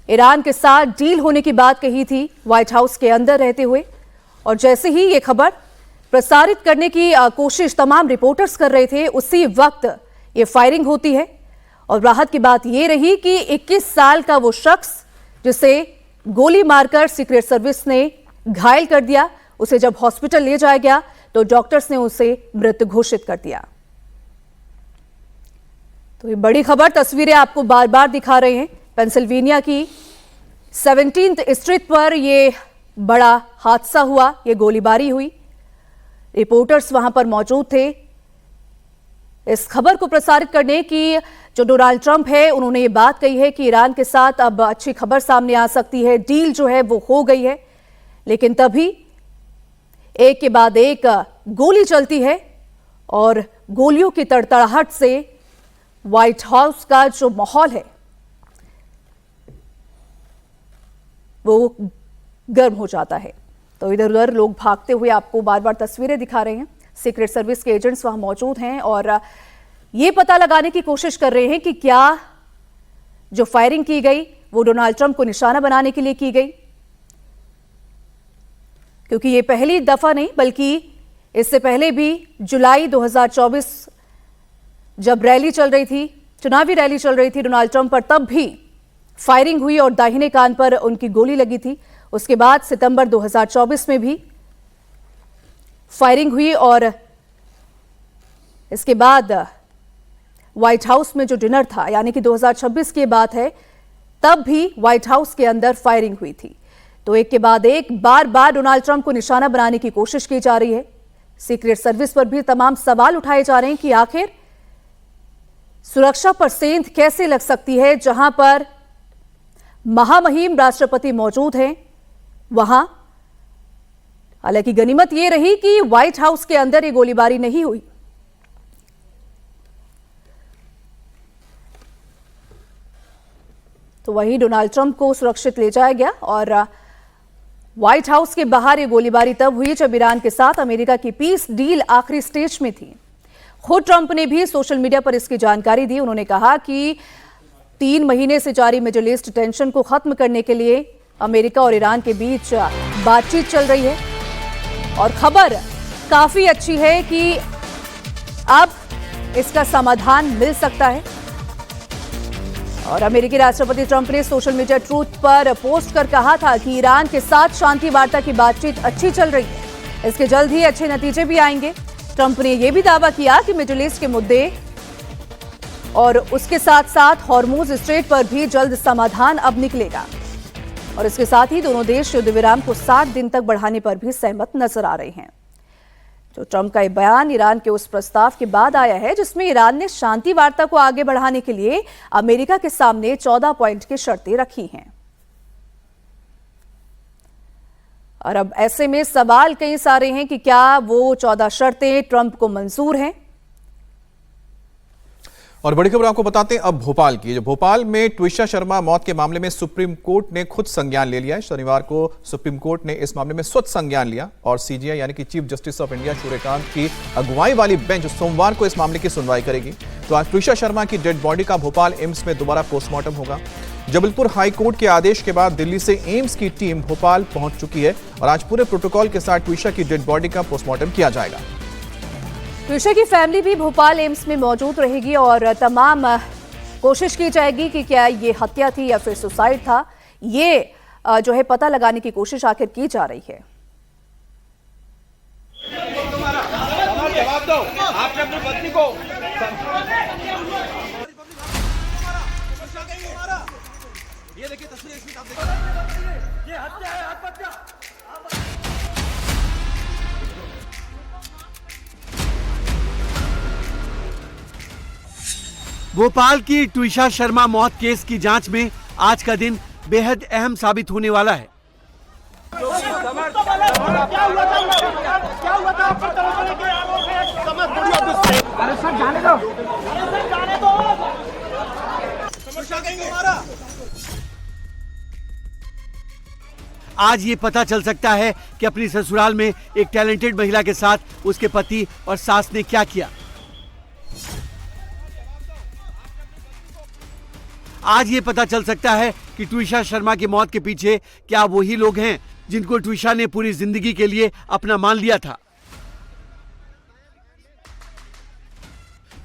ईरान के साथ डील होने की बात कही थी व्हाइट हाउस के अंदर रहते हुए, और जैसे ही ये खबर प्रसारित करने की कोशिश तमाम रिपोर्टर्स कर रहे थे, उसी वक्त ये फायरिंग होती है और राहत की बात यह रही कि 21 साल का वो शख्स जिसे गोली मारकर सीक्रेट सर्विस ने घायल कर दिया, उसे जब हॉस्पिटल ले जाया गया तो डॉक्टर्स ने उसे मृत घोषित कर दिया। तो ये बड़ी खबर, तस्वीरें आपको बार बार दिखा रहे हैं। पेंसिल्वेनिया की 17th स्ट्रीट पर ये बड़ा हादसा हुआ, ये गोलीबारी हुई। रिपोर्टर्स वहां पर मौजूद थे इस खबर को प्रसारित करने की। जो डोनाल्ड ट्रंप है उन्होंने ये बात कही है कि ईरान के साथ अब अच्छी खबर सामने आ सकती है, डील जो है वो हो गई है। लेकिन तभी एक के बाद एक गोली चलती है और गोलियों की तड़तड़ाहट से व्हाइट हाउस का जो माहौल है वो गर्म हो जाता है। तो इधर उधर लोग भागते हुए आपको बार बार तस्वीरें दिखा रहे हैं। सीक्रेट सर्विस के एजेंट्स वहां मौजूद हैं और ये पता लगाने की कोशिश कर रहे हैं कि क्या जो फायरिंग की गई वो डोनाल्ड ट्रंप को निशाना बनाने के लिए की गई, क्योंकि ये पहली दफा नहीं बल्कि इससे पहले भी जुलाई 2024 जब रैली चल रही थी, चुनावी रैली चल रही थी डोनाल्ड ट्रंप पर, तब भी फायरिंग हुई और दाहिने कान पर उनकी गोली लगी थी। उसके बाद सितंबर 2024 में भी फायरिंग हुई और इसके बाद व्हाइट हाउस में जो डिनर था, यानी कि 2026 की बात है, तब भी व्हाइट हाउस के अंदर फायरिंग हुई थी। तो एक के बाद एक बार बार डोनाल्ड ट्रंप को निशाना बनाने की कोशिश की जा रही है। सीक्रेट सर्विस पर भी तमाम सवाल उठाए जा रहे हैं कि आखिर सुरक्षा पर सेंध कैसे लग सकती है जहां पर महामहिम राष्ट्रपति मौजूद हैं वहां। हालांकि गनीमत यह रही कि व्हाइट हाउस के अंदर ये गोलीबारी नहीं हुई। तो वहीं डोनाल्ड ट्रंप को सुरक्षित ले जाया गया और व्हाइट हाउस के बाहर ये गोलीबारी तब हुई जब ईरान के साथ अमेरिका की पीस डील आखिरी स्टेज में थी। खुद ट्रंप ने भी सोशल मीडिया पर इसकी जानकारी दी। उन्होंने कहा कि 3 महीने से जारी मिडिल ईस्ट टेंशन को खत्म करने के लिए अमेरिका और ईरान के बीच बातचीत चल रही है और खबर काफी अच्छी है कि अब इसका समाधान मिल सकता है। और अमेरिकी राष्ट्रपति ट्रंप ने सोशल मीडिया ट्रूथ पर पोस्ट कर कहा था कि ईरान के साथ शांति वार्ता की बातचीत अच्छी चल रही है, इसके जल्द ही अच्छे नतीजे भी आएंगे। ट्रंप ने यह भी दावा किया कि मिडिल ईस्ट के मुद्दे और उसके साथ साथ हॉर्मुज स्ट्रेट पर भी जल्द समाधान अब निकलेगा। और इसके साथ ही दोनों देश युद्ध विराम को 60 दिन तक बढ़ाने पर भी सहमत नजर आ रहे हैं। तो ट्रंप का यह बयान ईरान के उस प्रस्ताव के बाद आया है जिसमें ईरान ने शांति वार्ता को आगे बढ़ाने के लिए अमेरिका के सामने 14 पॉइंट की शर्तें रखी हैं। और अब ऐसे में सवाल कई सारे हैं कि क्या वो 14 शर्तें ट्रंप को मंजूर हैं। और बड़ी खबर आपको बताते हैं अब भोपाल की। जो भोपाल में ट्विशा शर्मा मौत के मामले में सुप्रीम कोर्ट ने खुद संज्ञान ले लिया है। शनिवार को सुप्रीम कोर्ट ने इस मामले में स्वतः संज्ञान लिया और सीजीआई यानी कि chief justice of India Suryakant की अगुवाई वाली बेंच सोमवार को इस मामले की सुनवाई करेगी। तो आज ट्विशा शर्मा की डेड बॉडी का भोपाल एम्स में दोबारा पोस्टमार्टम होगा। जबलपुर हाई कोर्ट के आदेश के बाद दिल्ली से एम्स की टीम भोपाल पहुंच चुकी है और आज पूरे प्रोटोकॉल के साथ ट्विशा की डेड बॉडी का पोस्टमार्टम किया जाएगा। ट्विशा की फैमिली भी भोपाल एम्स में मौजूद रहेगी और तमाम कोशिश की जाएगी कि क्या ये हत्या थी या फिर सुसाइड था। ये जो है पता लगाने की कोशिश आखिर की जा रही है। आपने अपनी पत्नी को ये देखिए तस्वीर, इसमें आप देखिए ये हत्या है, आत्महत्या। भोपाल की ट्विशा शर्मा मौत केस की जांच में आज का दिन बेहद अहम साबित होने वाला है। आज ये पता चल सकता है कि अपनी ससुराल में एक टैलेंटेड महिला के साथ उसके पति और सास ने क्या किया। आज ये पता चल सकता है कि ट्विशा शर्मा की मौत के पीछे क्या वही लोग हैं जिनको ट्विशा ने पूरी जिंदगी के लिए अपना मान लिया था।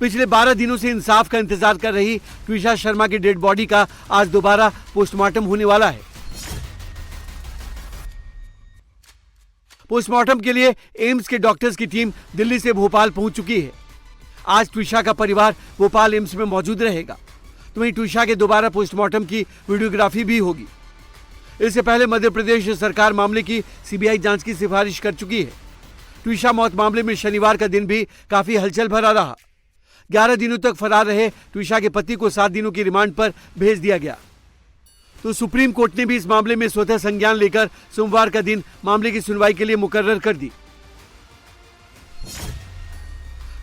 पिछले 12 दिनों से इंसाफ का इंतजार कर रही ट्विशा शर्मा की डेड बॉडी का आज दोबारा पोस्टमार्टम होने वाला है। पोस्टमार्टम के लिए एम्स के डॉक्टर्स की टीम दिल्ली से भोपाल पहुंच चुकी है। आज ट्विशा का परिवार भोपाल एम्स में मौजूद रहेगा। तो वहीं ट्विशा के दोबारा पोस्टमार्टम की वीडियोग्राफी भी होगी। इससे पहले मध्य प्रदेश सरकार मामले की सीबीआई जांच की सिफारिश कर चुकी है। ट्विशा मौत मामले में शनिवार का दिन भी काफी हलचल भरा रहा। 11 दिनों तक फरार रहे ट्विशा के पति को 7 दिनों की रिमांड पर भेज दिया गया। तो सुप्रीम कोर्ट ने भी इस मामले में स्वतः संज्ञान लेकर सोमवार का दिन मामले की सुनवाई के लिए मुकर्रर कर दी।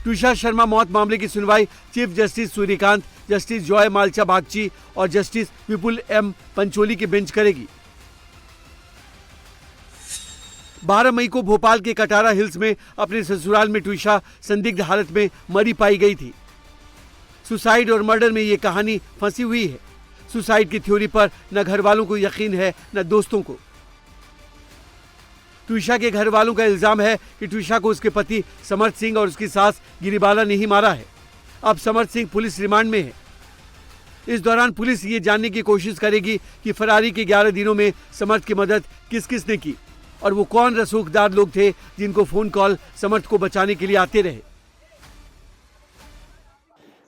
ट्विशा शर्मा मौत मामले की सुनवाई chief justice Suryakant, justice Joymalya Bagchi और जस्टिस विपुल एम पंचोली की बेंच करेगी। 12 मई को भोपाल के कटारा हिल्स में अपने ससुराल में ट्विशा संदिग्ध हालत में मरी पाई गई थी। सुसाइड और मर्डर में ये कहानी फंसी हुई है। सुसाइड की थ्योरी पर न घर वालों को यकीन है न दोस्तों को। ट्विशा के घर वालों का इल्जाम है कि ट्विशा को उसके पति समर्थ सिंह और उसकी सास गिरिबाला ने ही मारा है। अब समर्थ सिंह पुलिस रिमांड में है। इस दौरान पुलिस ये जानने की कोशिश करेगी कि फरारी के 11 दिनों में समर्थ की मदद किस किस ने की और वो कौन रसूखदार लोग थे जिनको फोन कॉल समर्थ को बचाने के लिए आते रहे।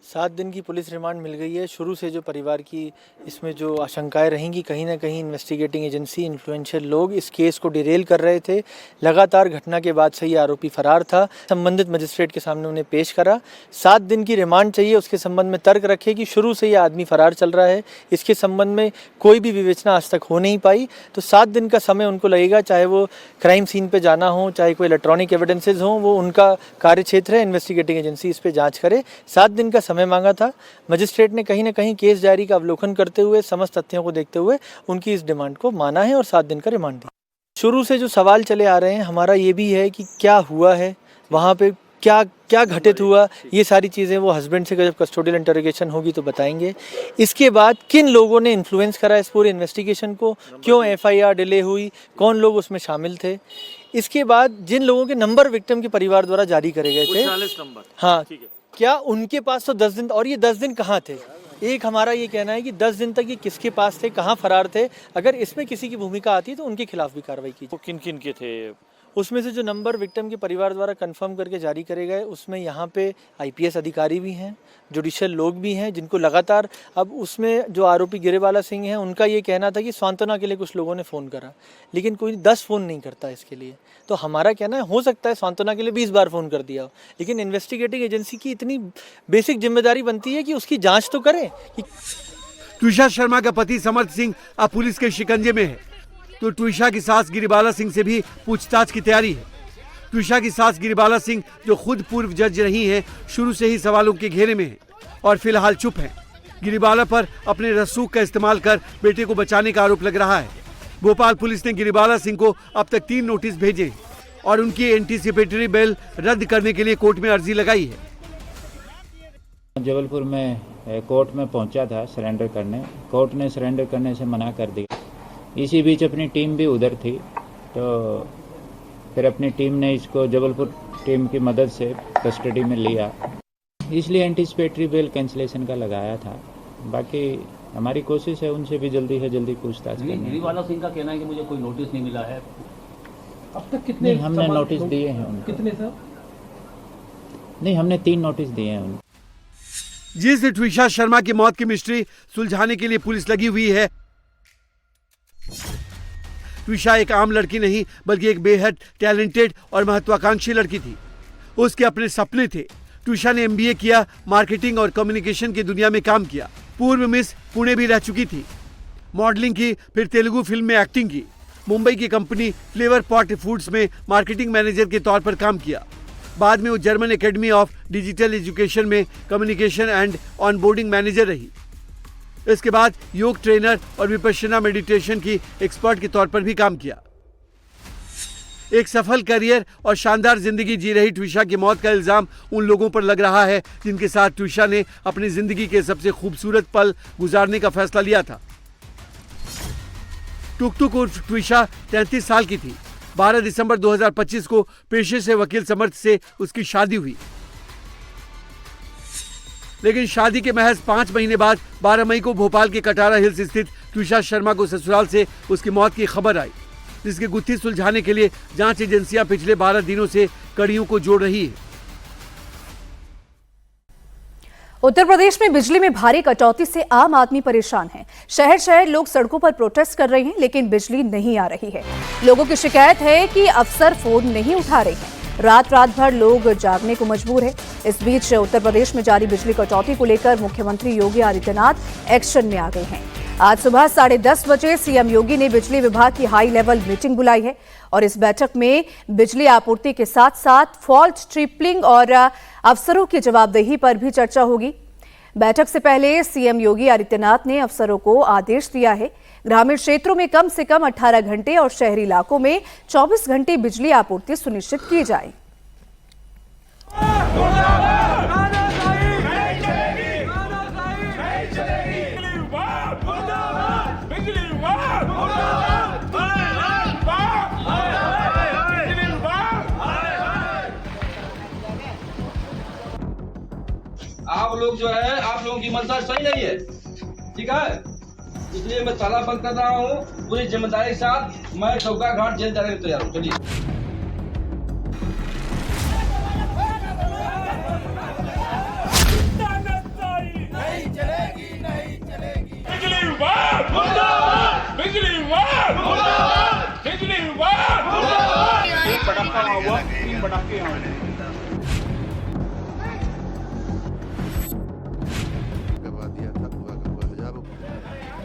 7 दिन की पुलिस रिमांड मिल गई है। शुरू से जो परिवार की इसमें जो आशंकाएं रहेंगी, कहीं ना कहीं इन्वेस्टिगेटिंग एजेंसी, इन्फ्लुएंशियल लोग इस केस को डिरेल कर रहे थे। लगातार घटना के बाद से ये आरोपी फरार था। संबंधित मजिस्ट्रेट के सामने उन्हें पेश करा। 7 दिन की रिमांड चाहिए। उसके संबंध में तर्क रखे कि शुरू से ये आदमी फरार चल रहा है, इसके संबंध में कोई भी विवेचना आज तक हो नहीं पाई। तो 7 दिन का समय उनको लगेगा, चाहे वो क्राइम सीन पर जाना हो, चाहे कोई इलेक्ट्रॉनिक एविडेंसेज हो, वो उनका कार्य क्षेत्र है। इन्वेस्टिगेटिंग एजेंसी इस पर जाँच करे। 7 दिन का समय मांगा था। मजिस्ट्रेट ने कहीं ना कहीं केस डायरी का अवलोकन करते हुए, समस्त तथ्यों को देखते हुए उनकी इस डिमांड को माना है और 7 दिन का रिमांड दिया। शुरू से जो सवाल चले आ रहे हैं, हमारा ये भी है कि क्या हुआ है वहाँ पे, क्या घटित हुआ, ये सारी चीज़ें वो हस्बैंड से जब कस्टोडियल इंटरोगेशन होगी तो बताएंगे। इसके बाद किन लोगों ने इन्फ्लुएंस करा इस पूरे इन्वेस्टिगेशन को, क्यों FIR डिले हुई, कौन लोग उसमें शामिल थे। इसके बाद जिन लोगों के नंबर विक्टिम के परिवार द्वारा जारी करे गए थे, हाँ, क्या उनके पास तो 10 दिन, और ये 10 दिन कहाँ थे। एक हमारा ये कहना है कि 10 दिन तक ये किसके पास थे, कहाँ फरार थे। अगर इसमें किसी की भूमिका आती है तो उनके खिलाफ भी कार्रवाई की जाए। किन किन के थे उसमें से जो नंबर विक्टिम के परिवार द्वारा कंफर्म करके जारी करे गए, उसमें यहाँ पे IPS अधिकारी भी हैं, जुडिशियल लोग भी हैं, जिनको लगातार, अब उसमें जो आरोपी गिरिबाला सिंह हैं, उनका ये कहना था कि सांत्वना के लिए कुछ लोगों ने फ़ोन करा, लेकिन कोई 10 फ़ोन नहीं करता इसके लिए। तो हमारा कहना है, हो सकता है सांत्वना के लिए 20 बार फ़ोन कर दिया हो, लेकिन इन्वेस्टिगेटिंग एजेंसी की इतनी बेसिक जिम्मेदारी बनती है कि उसकी जाँच तो करें। ट्विशा शर्मा का पति समर्थ सिंह अब पुलिस के शिकंजे में है। तो ट्विशा की सास गिरिबाला सिंह से भी पूछताछ की तैयारी है। ट्विशा की सास गिरिबाला सिंह, जो खुद पूर्व जज रही हैं, शुरू से ही सवालों के घेरे में हैं और फिलहाल चुप हैं। गिरिबाला पर अपने रसूख का इस्तेमाल कर बेटे को बचाने का आरोप लग रहा है। भोपाल पुलिस ने गिरिबाला सिंह को अब तक 3 नोटिस भेजे और उनकी एंटीसिपेटरी बेल रद्द करने के लिए कोर्ट में अर्जी लगाई है। जबलपुर में कोर्ट में पहुंचा था सरेंडर करने, कोर्ट ने सरेंडर करने से मना कर दिया। इसी बीच अपनी टीम भी उधर थी, तो फिर अपनी टीम ने इसको जबलपुर टीम की मदद से कस्टडी में लिया, इसलिए एंटीसिपेटरी बेल कैंसिलेशन का लगाया था। बाकी हमारी कोशिश है उनसे भी जल्दी से जल्दी पूछताछ करने। गिरिबाला सिंह का कहना है कि मुझे कोई नोटिस नहीं मिला है। अब तक कितने हमने नोटिस दिए हैं उनको। कितने सर? नहीं, हमने 3 नोटिस दिए हैं उनको। जिस ट्विशा शर्मा की मौत की मिस्ट्री सुलझाने के लिए पुलिस लगी हुई है। ट्विशा एक आम लड़की नहीं, बल्कि एक बेहद टैलेंटेड और महत्वाकांक्षी लड़की थी। उसके अपने सपने थे। ट्विशा ने MBA किया, मार्केटिंग और कम्युनिकेशन की दुनिया में काम किया। पूर्व मिस पुणे भी रह चुकी थी। मॉडलिंग की, फिर तेलुगु फिल्म में एक्टिंग की। मुंबई की कंपनी फ्लेवर पॉट फूड्स में मार्केटिंग मैनेजर के तौर पर काम किया। बाद में वो German academy of digital education में कम्युनिकेशन एंड ऑनबोर्डिंग मैनेजर रही। इसके बाद योग ट्रेनर और विपश्यना मेडिटेशन की एक्सपर्ट के तौर पर भी काम किया। एक सफल करियर और शानदार जिंदगी जी रही ट्विशा की मौत का इल्जाम उन लोगों पर लग रहा है जिनके साथ ट्विशा ने अपनी जिंदगी के सबसे खूबसूरत पल गुजारने का फैसला लिया था। टुकटुक उर्फ ट्विशा 33 साल की थी। 12 दिसंबर 2025 को पेशे से वकील समर्थ से उसकी शादी हुई। लेकिन शादी के महज 5 महीने बाद 12 मई को भोपाल के कटारा हिल्स स्थित ट्यूषा शर्मा को ससुराल से उसकी मौत की खबर आई, जिसकी गुत्थी सुलझाने के लिए जांच एजेंसियां पिछले 12 दिनों से कड़ियों को जोड़ रही है। उत्तर प्रदेश में बिजली में भारी कटौती से आम आदमी परेशान है। शहर शहर लोग सड़कों पर प्रोटेस्ट कर रहे हैं, लेकिन बिजली नहीं आ रही है। लोगों की शिकायत है कि अफसर फोन नहीं उठा रहे हैं। रात भर लोग जागने को मजबूर है। इस बीच उत्तर प्रदेश में जारी बिजली कटौती को लेकर मुख्यमंत्री योगी आदित्यनाथ एक्शन में आ गए हैं। आज सुबह 10:30 बजे सीएम योगी ने बिजली विभाग की हाई लेवल मीटिंग बुलाई है और इस बैठक में बिजली आपूर्ति के साथ साथ फॉल्ट ट्रिपलिंग और अफसरों की जवाबदेही पर भी चर्चा होगी। बैठक से पहले सीएम योगी आदित्यनाथ ने अफसरों को आदेश दिया है, ग्रामीण क्षेत्रों में कम से कम 18 घंटे और शहरी इलाकों में 24 घंटे बिजली आपूर्ति सुनिश्चित की जाए। आप लोग जो है, आप लोगों की मंशा सही नहीं है, ठीक है, इसलिए मैं ताला बंद कर रहा हूँ। पूरी जिम्मेदारी के साथ मैं चौका घाट जेल जाने को तैयार हूँ। चलिए। नहीं चलेगी, नहीं चलेगी। बिजली विभाग मुर्दाबाद, बिजली विभाग मुर्दाबाद, बिजली विभाग मुर्दाबाद। एक पटाखा हुआ, 3 पटाखे हुए।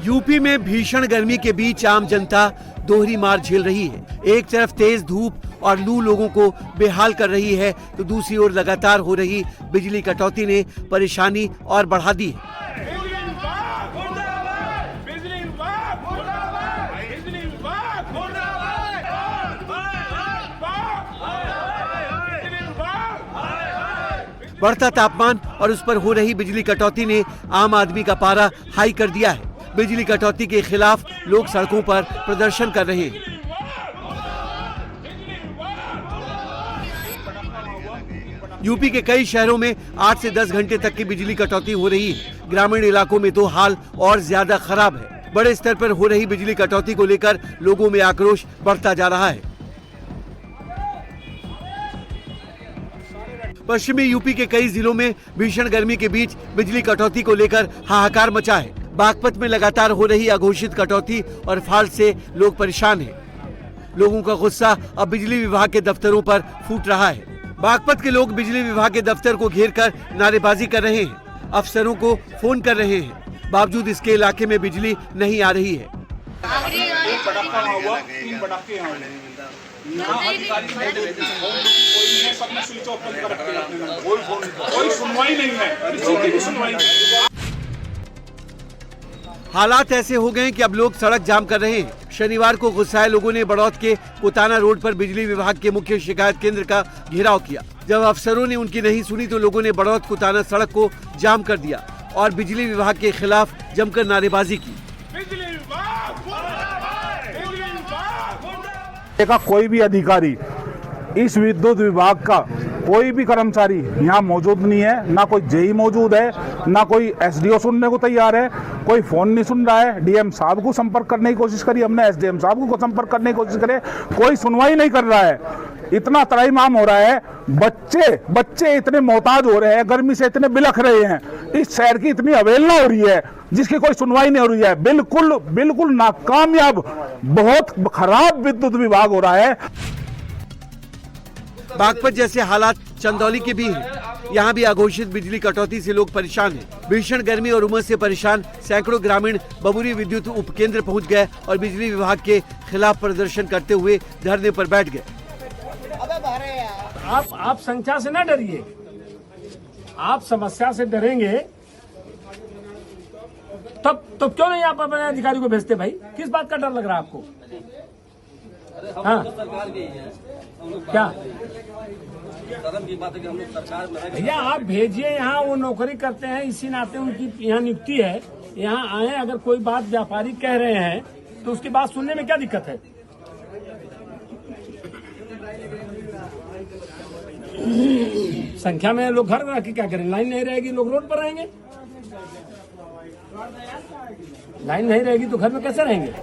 यूपी में भीषण गर्मी के बीच आम जनता दोहरी मार झेल रही है। एक तरफ तेज धूप और लू लोगों को बेहाल कर रही है, तो दूसरी ओर लगातार हो रही बिजली कटौती ने परेशानी और बढ़ा दी है। बढ़ता तापमान और उस पर हो रही बिजली कटौती ने आम आदमी का पारा हाई कर दिया है। बिजली कटौती के खिलाफ लोग सड़कों पर प्रदर्शन कर रहे हैं। यूपी के कई शहरों में 8 से 10 घंटे तक की बिजली कटौती हो रही है। ग्रामीण इलाकों में तो हाल और ज्यादा खराब है। बड़े स्तर पर हो रही बिजली कटौती को लेकर लोगों में आक्रोश बढ़ता जा रहा है। पश्चिमी यूपी के कई जिलों में भीषण गर्मी के बीच बिजली कटौती को लेकर हाहाकार मचा है। बागपत में लगातार हो रही अघोषित कटौती और फाल्ट से लोग परेशान हैं। लोगों का गुस्सा अब बिजली विभाग के दफ्तरों पर फूट रहा है। बागपत के लोग बिजली विभाग के दफ्तर को घेरकर नारेबाजी कर रहे हैं, अफसरों को फोन कर रहे हैं। बावजूद इसके इलाके में बिजली नहीं आ रही है। हालात ऐसे हो गए कि अब लोग सड़क जाम कर रहे हैं। शनिवार को गुस्साए लोगों ने बड़ौत के पुताना रोड पर बिजली विभाग के मुख्य शिकायत केंद्र का घेराव किया। जब अफसरों ने उनकी नहीं सुनी तो लोगों ने बड़ौत पुताना सड़क को जाम कर दिया और बिजली विभाग के खिलाफ जमकर नारेबाजी की। कोई भी अधिकारी, इस विद्युत विभाग का कोई भी कर्मचारी यहाँ मौजूद नहीं है। ना कोई जेई मौजूद है, ना कोई एसडीओ सुनने को तैयार है, कोई फोन नहीं सुन रहा है। डीएम साहब को संपर्क करने की कोशिश करी हमने, एसडीएम साहब को संपर्क करने की कोशिश करे, कोई सुनवाई नहीं कर रहा है। इतना त्राहिमाम हो रहा है, बच्चे इतने मोहताज हो रहे हैं, गर्मी से इतने बिलख रहे हैं। इस शहर की इतनी अवहेलना हो रही है जिसकी कोई सुनवाई नहीं हो रही है। बिल्कुल नाकामयाब, बहुत खराब विद्युत विभाग हो रहा है। बागपत जैसे हालात चंदौली के भी हैं। यहाँ भी अघोषित बिजली कटौती से लोग परेशान हैं। भीषण गर्मी और उमस से परेशान सैकड़ों ग्रामीण बबुरी विद्युत उपकेंद्र पहुँच गए और बिजली विभाग के खिलाफ प्रदर्शन करते हुए धरने पर बैठ गए। आप संख्या से न डरिए, आप समस्या से डरेंगे तब तो क्यों नहीं आप अपने अधिकारी को भेजते भाई? किस बात का डर लग रहा है आपको? हाँ क्या भैया, आप भेजिए यहाँ, वो नौकरी करते हैं, इसी नाते उनकी यहाँ नियुक्ति है। यहाँ आए, अगर कोई बात व्यापारी कह रहे हैं तो उसकी बात सुनने में क्या दिक्कत है? संख्या में लोग घर में रह के क्या करें? लाइन नहीं रहेगी, लोग रोड पर रहेंगे। लाइन नहीं रहेगी तो घर में कैसे रहेंगे?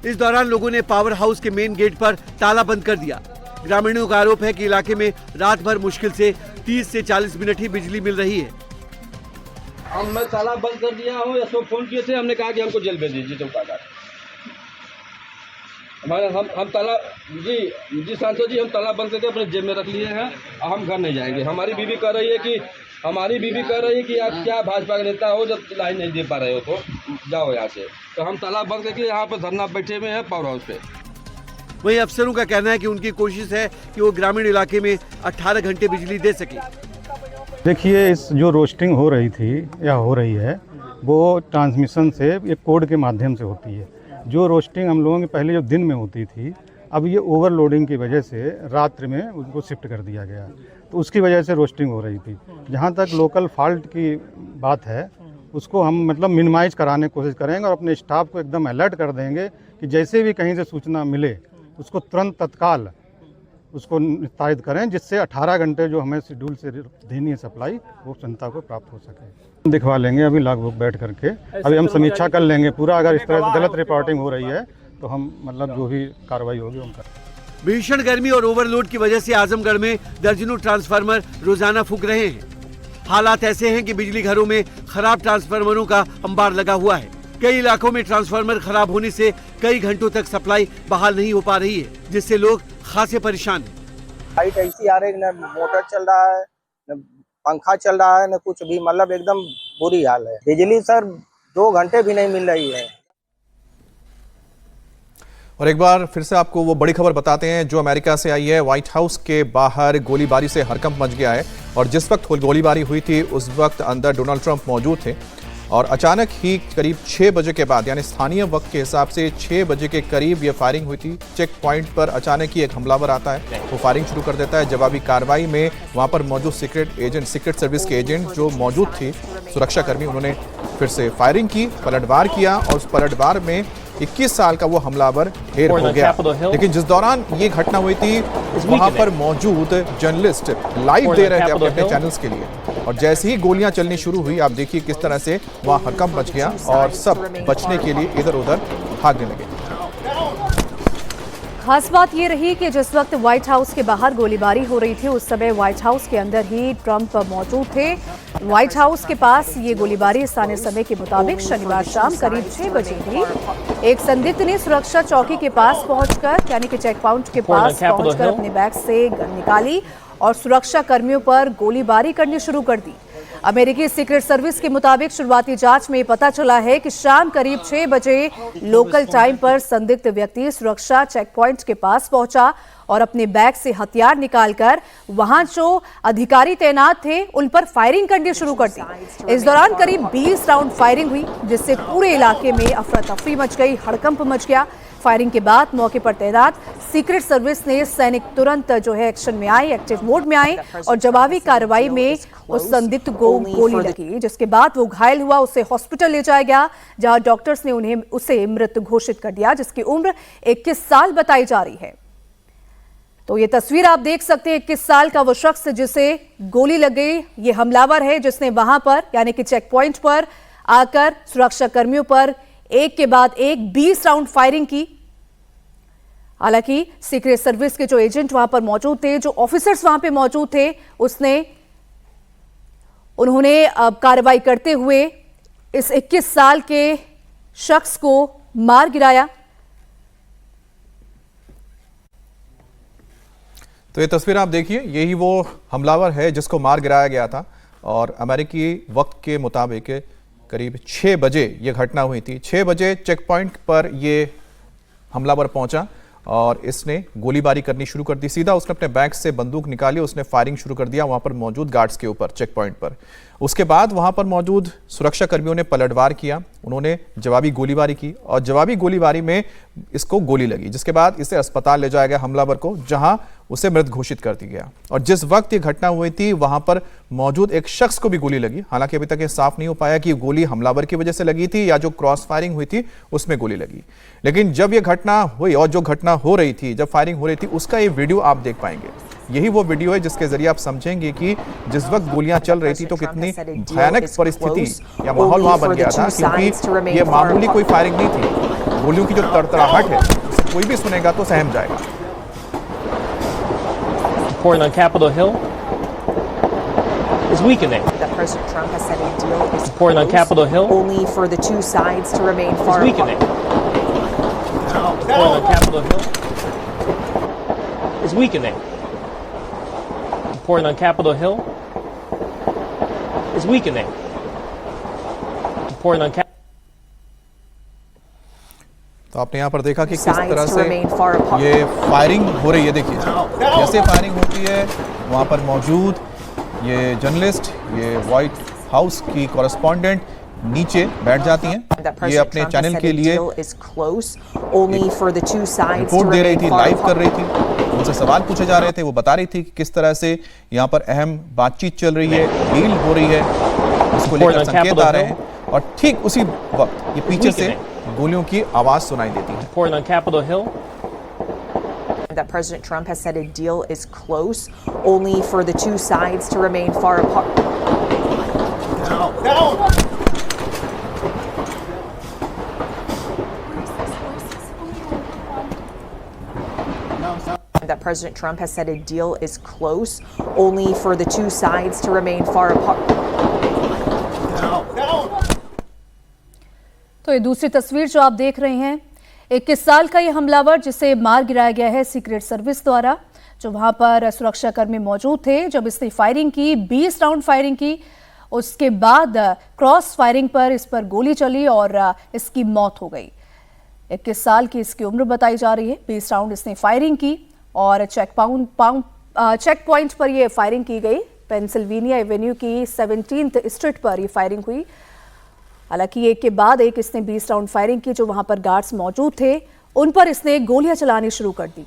इस दौरान लोगों ने पावर हाउस के मेन गेट पर ताला बंद कर दिया। ग्रामीणों का आरोप है कि इलाके में रात भर मुश्किल से 30 से 40 मिनट ही बिजली मिल रही है। मैं ताला बंद कर दिया हूँ, या सब फोन किए थे, हमने कहा कि हमको जेल भेज दीजिए चौकीदार। हमारे हम ताला जी सांसद जी, हम ताला बंद करके अपने जेब में रख लिए हैं, हम घर नहीं जाएंगे। हमारी बीवी कह रही है कि आप क्या भाजपा के नेता हो, जब लाइन नहीं दे पा रहे हो तो जाओ यहाँ से। तो हम ताला बंद करके यहाँ पर धरना बैठे हुए हैं पावर हाउस पे। वहीं अफसरों का कहना है कि उनकी कोशिश है कि वो ग्रामीण इलाके में 18 घंटे बिजली दे सके। देखिए, इस जो रोस्टिंग हो रही थी या हो रही है, वो ट्रांसमिशन से एक कोड के माध्यम से होती है। जो रोस्टिंग हम लोगों की पहले जो दिन में होती थी, अब ये ओवरलोडिंग की वजह से रात्रि में उनको शिफ्ट कर दिया गया, तो उसकी वजह से रोस्टिंग हो रही थी। जहाँ तक लोकल फॉल्ट की बात है, उसको हम मतलब मिनिमाइज कराने की कोशिश करेंगे और अपने स्टाफ को एकदम अलर्ट कर देंगे कि जैसे भी कहीं से सूचना मिले उसको तुरंत तत्काल उसको निस्तारित करें, जिससे 18 घंटे जो हमें शेड्यूल से देनी है सप्लाई, वो जनता को प्राप्त हो सके। दिखवा लेंगे अभी लगभग बैठ करके, अभी हम समीक्षा कर लेंगे पूरा। अगर इस तरह से गलत रिपोर्टिंग हो रही है तो हम मतलब जो भी कार्रवाई होगी हम करेंगे। भीषण गर्मी और ओवरलोड की वजह से आजमगढ़ में दर्जनों ट्रांसफार्मर रोजाना फूंक रहे हैं। हालात ऐसे हैं कि बिजली घरों में खराब ट्रांसफार्मरों का अंबार लगा हुआ है। कई इलाकों में ट्रांसफार्मर खराब होने से कई घंटों तक सप्लाई बहाल नहीं हो पा रही है, जिससे लोग खासे परेशान हैं। लाइट ऐसी आ रही, न मोटर चल रहा है, न पंखा चल रहा है, न कुछ भी, मतलब एकदम बुरी हाल है। बिजली सर 2 घंटे भी नहीं मिल रही है। और एक बार फिर से आपको वो बड़ी खबर बताते हैं जो अमेरिका से आई है। व्हाइट हाउस के बाहर गोलीबारी से हड़कंप मच गया है और जिस वक्त गोलीबारी हुई थी उस वक्त अंदर डोनाल्ड ट्रंप मौजूद थे और अचानक ही करीब 6 बजे के बाद, यानी स्थानीय वक्त के हिसाब से 6 बजे के करीब ये फायरिंग हुई थी। चेक पॉइंट पर अचानक ही एक हमलावर आता है, वो फायरिंग शुरू कर देता है। जवाबी कार्रवाई में वहां पर मौजूद सीक्रेट सर्विस के एजेंट जो मौजूद थी, सुरक्षाकर्मी, उन्होंने फिर से फायरिंग की, पलटवार किया और उस पलटवार में 21 साल का वो हमलावर ढेर हो गया। लेकिन जिस दौरान ये घटना हुई थी वहां पर मौजूद जर्नलिस्ट लाइव दे रहे थे अपने चैनल्स के लिए और जैसे ही गोलियां चलनी शुरू हुई, आप देखिए किस तरह से वहां हड़कंप मच गया और सब बचने के लिए इधर उधर भागने लगे। खास बात ये रही कि जिस वक्त व्हाइट हाउस के बाहर गोलीबारी हो रही थी उस समय व्हाइट हाउस के अंदर ही ट्रंप मौजूद थे। व्हाइट हाउस के पास ये गोलीबारी स्थानीय समय के मुताबिक शनिवार शाम करीब 6 बजे थी। एक संदिग्ध ने सुरक्षा चौकी के पास पहुंचकर, यानी कि चेक पॉइंट के पास पहुंचकर अपने बैग से गन निकाली और सुरक्षा कर्मियों पर गोलीबारी करनी शुरू कर दी। अमेरिकी सीक्रेट सर्विस के मुताबिक शुरुआती जांच में पता चला है कि शाम करीब 6 बजे लोकल टाइम पर संदिग्ध व्यक्ति सुरक्षा चेक पॉइंट के पास पहुंचा और अपने बैग से हथियार निकालकर वहां जो अधिकारी तैनात थे उन पर फायरिंग करनी शुरू कर दी। इस दौरान करीब 20 राउंड फायरिंग हुई, जिससे पूरे इलाके में अफरा तफरी मच गई, हड़कंप मच गया। फायरिंग के बाद मौके पर तैनात सीक्रेट सर्विस ने सैनिक तुरंत जो है एक्शन में आए, एक्टिव मोड में आए और जवाबी कार्रवाई में उस संदिग्ध को गोली लगी, जिसके बाद वो घायल हुआ, उसे हॉस्पिटल ले जाया गया जहां डॉक्टर्स ने उसे मृत घोषित कर दिया, जिसकी उम्र 21 साल बताई जा रही है। तो ये तस्वीर आप देख सकते हैं, 21 साल का वो शख्स जिसे गोली लग गई, ये हमलावर है जिसने वहां पर यानी कि चेक पॉइंट पर आकर सुरक्षा कर्मियों पर एक के बाद एक 20 राउंड फायरिंग की। हालांकि सीक्रेट सर्विस के जो एजेंट वहां पर मौजूद थे, जो ऑफिसर्स वहां पे मौजूद थे, उन्होंने कार्रवाई करते हुए इस 21 साल के शख्स को मार गिराया। तो ये तस्वीर आप देखिए, यही वो हमलावर है जिसको मार गिराया गया था और अमेरिकी वक्त के मुताबिक करीब 6 बजे ये घटना हुई थी। 6 बजे चेक पॉइंट पर ये हमलावर पहुंचा और इसने गोलीबारी करनी शुरू कर दी। सीधा उसने अपने बैग से बंदूक निकाली, उसने फायरिंग शुरू कर दिया वहां पर मौजूद गार्ड्स के ऊपर चेक पॉइंट पर। उसके बाद वहां पर मौजूद सुरक्षा कर्मियों ने पलटवार किया, उन्होंने जवाबी गोलीबारी की और जवाबी गोलीबारी में इसको गोली लगी, जिसके बाद इसे अस्पताल ले जाया गया हमलावर को, जहां उसे मृत घोषित कर दिया गया। और जिस वक्त ये घटना हुई थी वहां पर मौजूद एक शख्स को भी गोली लगी। हालांकि अभी तक ये साफ नहीं हो पाया कि गोली हमलावर की वजह से लगी थी या जो क्रॉस फायरिंग हुई थी उसमें गोली लगी। लेकिन जब ये घटना हुई और जो घटना हो रही थी, जब फायरिंग हो रही थी, उसका ये वीडियो आप देख पाएंगे। यही वो वीडियो है जिसके जरिए आप समझेंगे कि जिस वक्त गोलियां चल रही थी तो कितनी भयानक परिस्थिति या माहौल वहां बन गया था, क्योंकि ये मामूली कोई फायरिंग नहीं थी। गोलियों की जो तड़तड़ाहट है उसे कोई भी सुनेगा तो सहम जाएगा। Reporting on Capitol Hill is weakening. That President Trump has said a deal is Reporting on close, Capitol Hill only for the two sides to remain far is weakening. Reporting on Capitol Hill is weakening. Reporting on Capitol Hill is weakening. Reporting on तो आपने यहाँ पर देखा कि किस तरह से ये फायरिंग हो रही है। देखिए जैसे फायरिंग होती है वहाँ पर मौजूद ये जर्नलिस्ट, ये व्हाइट हाउस की कॉरेस्पॉन्डेंट नीचे बैठ जाती हैं। ये अपने चैनल के लिए रिपोर्ट दे रही थी, लाइव कर रही थी, उनसे सवाल पूछे जा रहे थे, वो बता रही थी कि किस तरह से यहाँ पर अहम बातचीत चल रही है, डील हो रही है, उसको लेकर संकेत आ रहे हैं। और ठीक उसी वक्त ये पीछे से गोलियों की आवाज सुनाई देती है। Reporting on Capitol Hill that President Trump has said a deal is close, only for the two sides to remain far apart. That President Trump has said a deal is close, only for the two sides to remain far apart. तो ये दूसरी तस्वीर जो आप देख रहे हैं, 21 साल का ये हमलावर जिसे मार गिराया गया है सीक्रेट सर्विस द्वारा, जो वहां पर सुरक्षाकर्मी मौजूद थे जब इसने फायरिंग की, 20 राउंड फायरिंग की। उसके बाद क्रॉस फायरिंग पर इस पर गोली चली और इसकी मौत हो गई। 21 साल की इसकी उम्र बताई जा रही है। 20 राउंड इसने फायरिंग की और चेक पॉइंट पर यह फायरिंग की गई। पेंसिल्वेनिया एवेन्यू की 17th स्ट्रीट पर यह फायरिंग हुई। हालांकि एक के बाद एक इसने 20 राउंड फायरिंग की। जो वहां पर गार्ड्स मौजूद थे उन पर इसने गोलियां चलानी शुरू कर दी।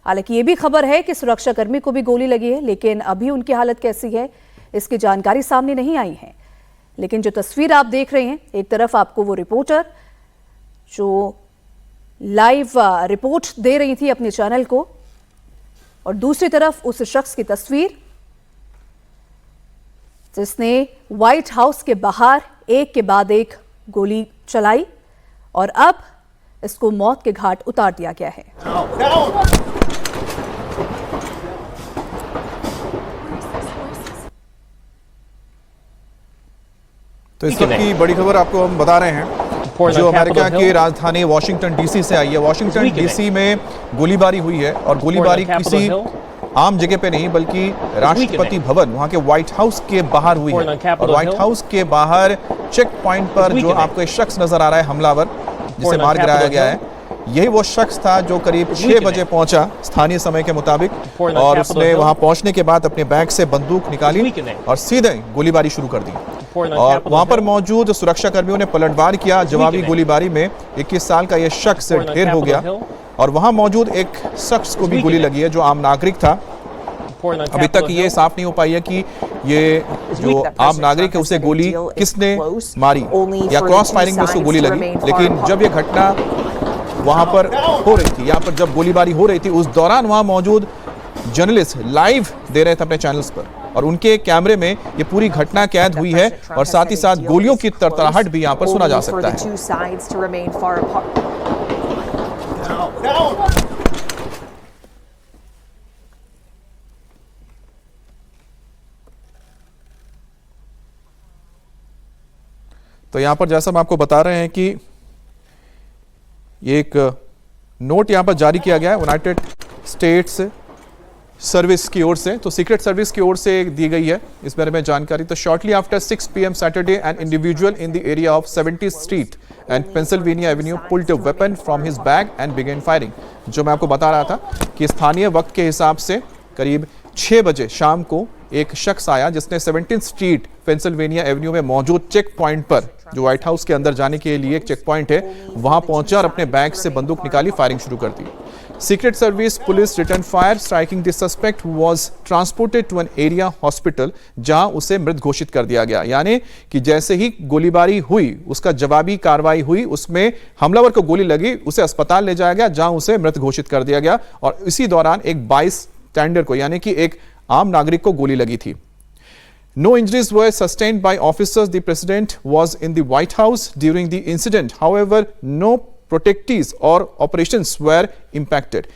हालांकि ये भी खबर है कि सुरक्षाकर्मी को भी गोली लगी है, लेकिन अभी उनकी हालत कैसी है इसकी जानकारी सामने नहीं आई है। लेकिन जो तस्वीर आप देख रहे हैं, एक तरफ आपको वो रिपोर्टर जो लाइव रिपोर्ट दे रही थी अपने चैनल को, और दूसरी तरफ उस शख्स की तस्वीर जिसने व्हाइट हाउस के बाहर एक के बाद एक गोली चलाई और अब इसको मौत के घाट उतार दिया गया है। तो इस वक्त की बड़ी खबर आपको हम बता रहे हैं जो अमेरिका की राजधानी वॉशिंगटन डीसी से आई है। वॉशिंगटन डीसी में गोलीबारी हुई है और गोलीबारी किसी आम जगह पे नहीं बल्कि राष्ट्रपति भवन, वहां के व्हाइट हाउस के बाहर हुई है। और व्हाइट हाउस के बाहर चेक पॉइंट पर जो आपको एक शख्स नजर आ रहा है, हमलावर जिसे मार गिराया गया है, यही वो शख्स था जो करीब 6 बजे पहुंचा स्थानीय समय के मुताबिक, और उसने वहां पहुंचने के बाद अपने बैग से बंदूक निकाली और सीधे गोलीबारी शुरू कर दी। और वहां पर मौजूद सुरक्षा कर्मियों ने पलटवार किया। जवाबी गोलीबारी में 21 साल का यह शख्स ढेर हो गया और वहां मौजूद एक शख्स को भी गोली लगी है जो आम नागरिक था। अभी तक ये साफ नहीं हो पाई है कि ये जो आम नागरिक है उसे गोली किसने मारी या क्रॉस फायरिंग में उसको गोली लगी। लेकिन जब ये घटना वहां पर हो रही थी, यहाँ पर जब गोलीबारी हो रही थी, उस दौरान वहां मौजूद जर्नलिस्ट लाइव दे रहे थे अपने चैनल्स पर और उनके कैमरे में ये पूरी घटना कैद हुई है और साथ ही साथ गोलियों की तड़तड़ाहट भी यहाँ पर सुना जा सकता है। तो यहां पर जैसा हम आपको बता रहे हैं कि एक नोट यहां पर जारी किया गया है यूनाइटेड स्टेट्स सर्विस की ओर से, तो सीक्रेट सर्विस की ओर से दी गई है इस बारे में जानकारी। तो shortly after 6 PM Saturday an individual in the area of 70th street and Pennsylvania avenue pulled a weapon from his bag and began firing. जो मैं आपको बता रहा था कि स्थानीय वक्त के हिसाब से करीब 6 बजे शाम को एक शख्स आया जिसने 17th स्ट्रीट पेंसिल्वेनिया एवेन्यू में मौजूद चेक पॉइंट पर, जो व्हाइट हाउस के अंदर जाने के लिए एक चेक पॉइंट है, वहां पहुंचा और अपने बैग से बंदूक निकाली, फायरिंग शुरू कर दी। Secret service police return fire striking the suspect was transported to an area hospital, जहां उसे मृत घोषित कर दिया गया। यानी कि जैसे ही गोलीबारी हुई, उसका जवाबी कार्रवाई हुई, उसमें हमलावर को गोली लगी, उसे अस्पताल ले जाया गया जहां उसे मृत घोषित कर दिया गया। और इसी दौरान एक 22 स्टैंडर को, यानी कि एक आम नागरिक को गोली लगी थी। No injuries were sustained by officers. The president was in the White House during the incident. However, no protectees or operations were impacted.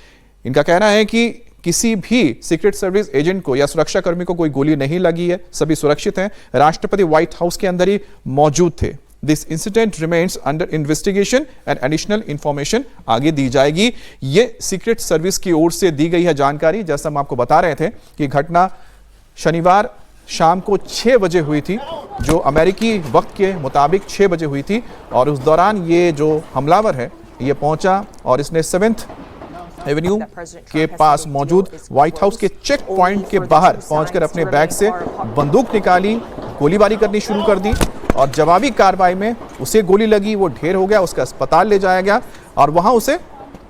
इनका कहना है कि किसी भी सीक्रेट सर्विस एजेंट को या सुरक्षा कर्मी को कोई गोली नहीं लगी है, सभी सुरक्षित हैं। राष्ट्रपति व्हाइट हाउस के अंदर ही मौजूद थे। This incident remains under investigation and additional information आगे दी जाएगी। ये सीक्रेट सर्विस की ओर से दी गई है जानकारी। जैसा हम आपको बता रहे थे कि घटना शनिवार शाम को 6 बजे हुई थी, जो अमेरिकी वक्त के मुताबिक 6 बजे हुई थी, और उस दौरान ये जो हमलावर है ये पहुंचा और इसने 7th एवेन्यू के पास मौजूद व्हाइट हाउस के चेक पॉइंट के बाहर पहुंचकर अपने बैग से बंदूक निकाली, गोलीबारी करनी शुरू कर दी और जवाबी कार्रवाई में उसे गोली लगी, वो ढेर हो गया, उसका अस्पताल ले जाया गया और वहां उसे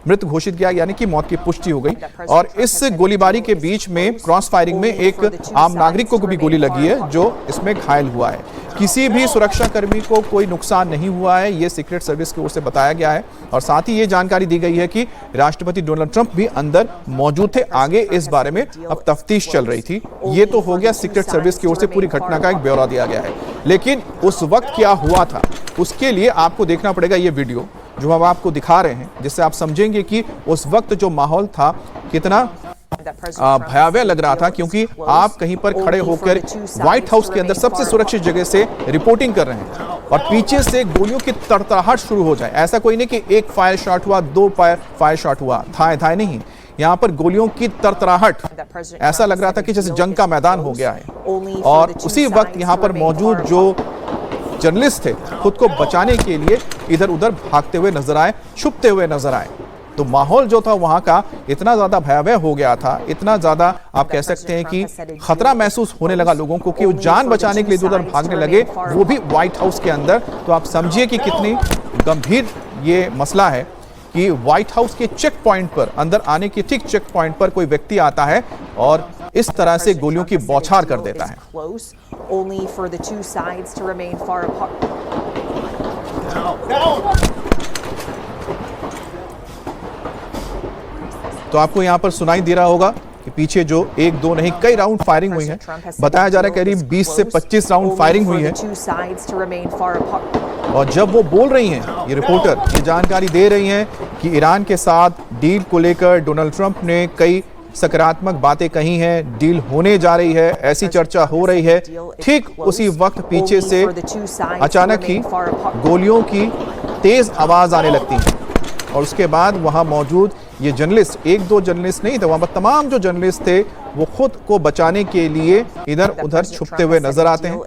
मृत घोषित किया, यानी कि मौत की पुष्टि हो गई। और इस गोलीबारी के बीच में क्रॉस फायरिंग में एक आम नागरिक को भी गोली लगी है जो इसमें घायल हुआ है। किसी भी सुरक्षा कर्मी को कोई नुकसान नहीं हुआ है, ये सीक्रेट सर्विस की ओर से बताया गया है। और साथ ही ये जानकारी दी गई है कि राष्ट्रपति डोनाल्ड ट्रंप भी अंदर मौजूद थे। आगे इस बारे में अब तफ्तीश चल रही थी। ये तो हो गया सीक्रेट सर्विस की ओर से पूरी घटना का एक ब्यौरा दिया गया है, लेकिन उस वक्त क्या हुआ था उसके लिए आपको देखना पड़ेगा ये वीडियो जो हम आपको दिखा रहे हैं, जिससे आप समझेंगे कि उस वक्त जो माहौल था कितना भयावह लग रहा था। क्योंकि आप कहीं पर खड़े होकर व्हाइट हाउस के अंदर सबसे सुरक्षित जगह से रिपोर्टिंग कर रहे हैं और पीछे से गोलियों की तड़तड़ाहट शुरू हो जाए। ऐसा कोई नहीं कि एक फायर शॉट हुआ, 2 फायर शॉट हुआ, थाए नहीं, यहाँ पर गोलियों की तड़तड़ाहट, ऐसा लग रहा था कि जैसे जंग का मैदान हो गया है। और उसी वक्त यहाँ पर मौजूद जो जर्नलिस्ट थे खुद को बचाने के लिए इधर उधर भागते हुए नजर आए, छुपते हुए नजर आए। तो माहौल जो था वहां का इतना ज्यादा भयावह हो गया था, इतना ज्यादा आप कह सकते हैं कि खतरा महसूस होने लगा लोगों को कि वो जान बचाने के लिए इधर उधर भागने लगे, वो भी व्हाइट हाउस के अंदर। तो आप समझिए कि कितनी गंभीर ये मसला है कि व्हाइट हाउस के चेक पॉइंट पर, अंदर आने के ठीक चेक पॉइंट पर कोई व्यक्ति आता है और इस तरह से गोलियों की बौछार कर देता है। तो आपको यहां पर सुनाई दे रहा होगा कि पीछे जो 1-2 नहीं कई राउंड फायरिंग हुई है। बताया जा रहा है करीब 20 से 25 राउंड फायरिंग हुई है। और जब वो बोल रही हैं, ये रिपोर्टर ये जानकारी दे रही हैं कि ईरान के साथ डील को लेकर डोनाल्ड ट्रंप ने कई सकारात्मक बातें कही हैं, डील होने जा रही है, ऐसी चर्चा हो रही है। ठीक उसी वक्त पीछे से अचानक ही गोलियों की तेज आवाज आने लगती है और उसके बाद वहां मौजूद ये जर्नलिस्ट, 1-2 जर्नलिस्ट नहीं थे, वहां पर तमाम जो जर्नलिस्ट थे वो खुद को बचाने के लिए इधर उधर छुपते हुए नजर आते हैं।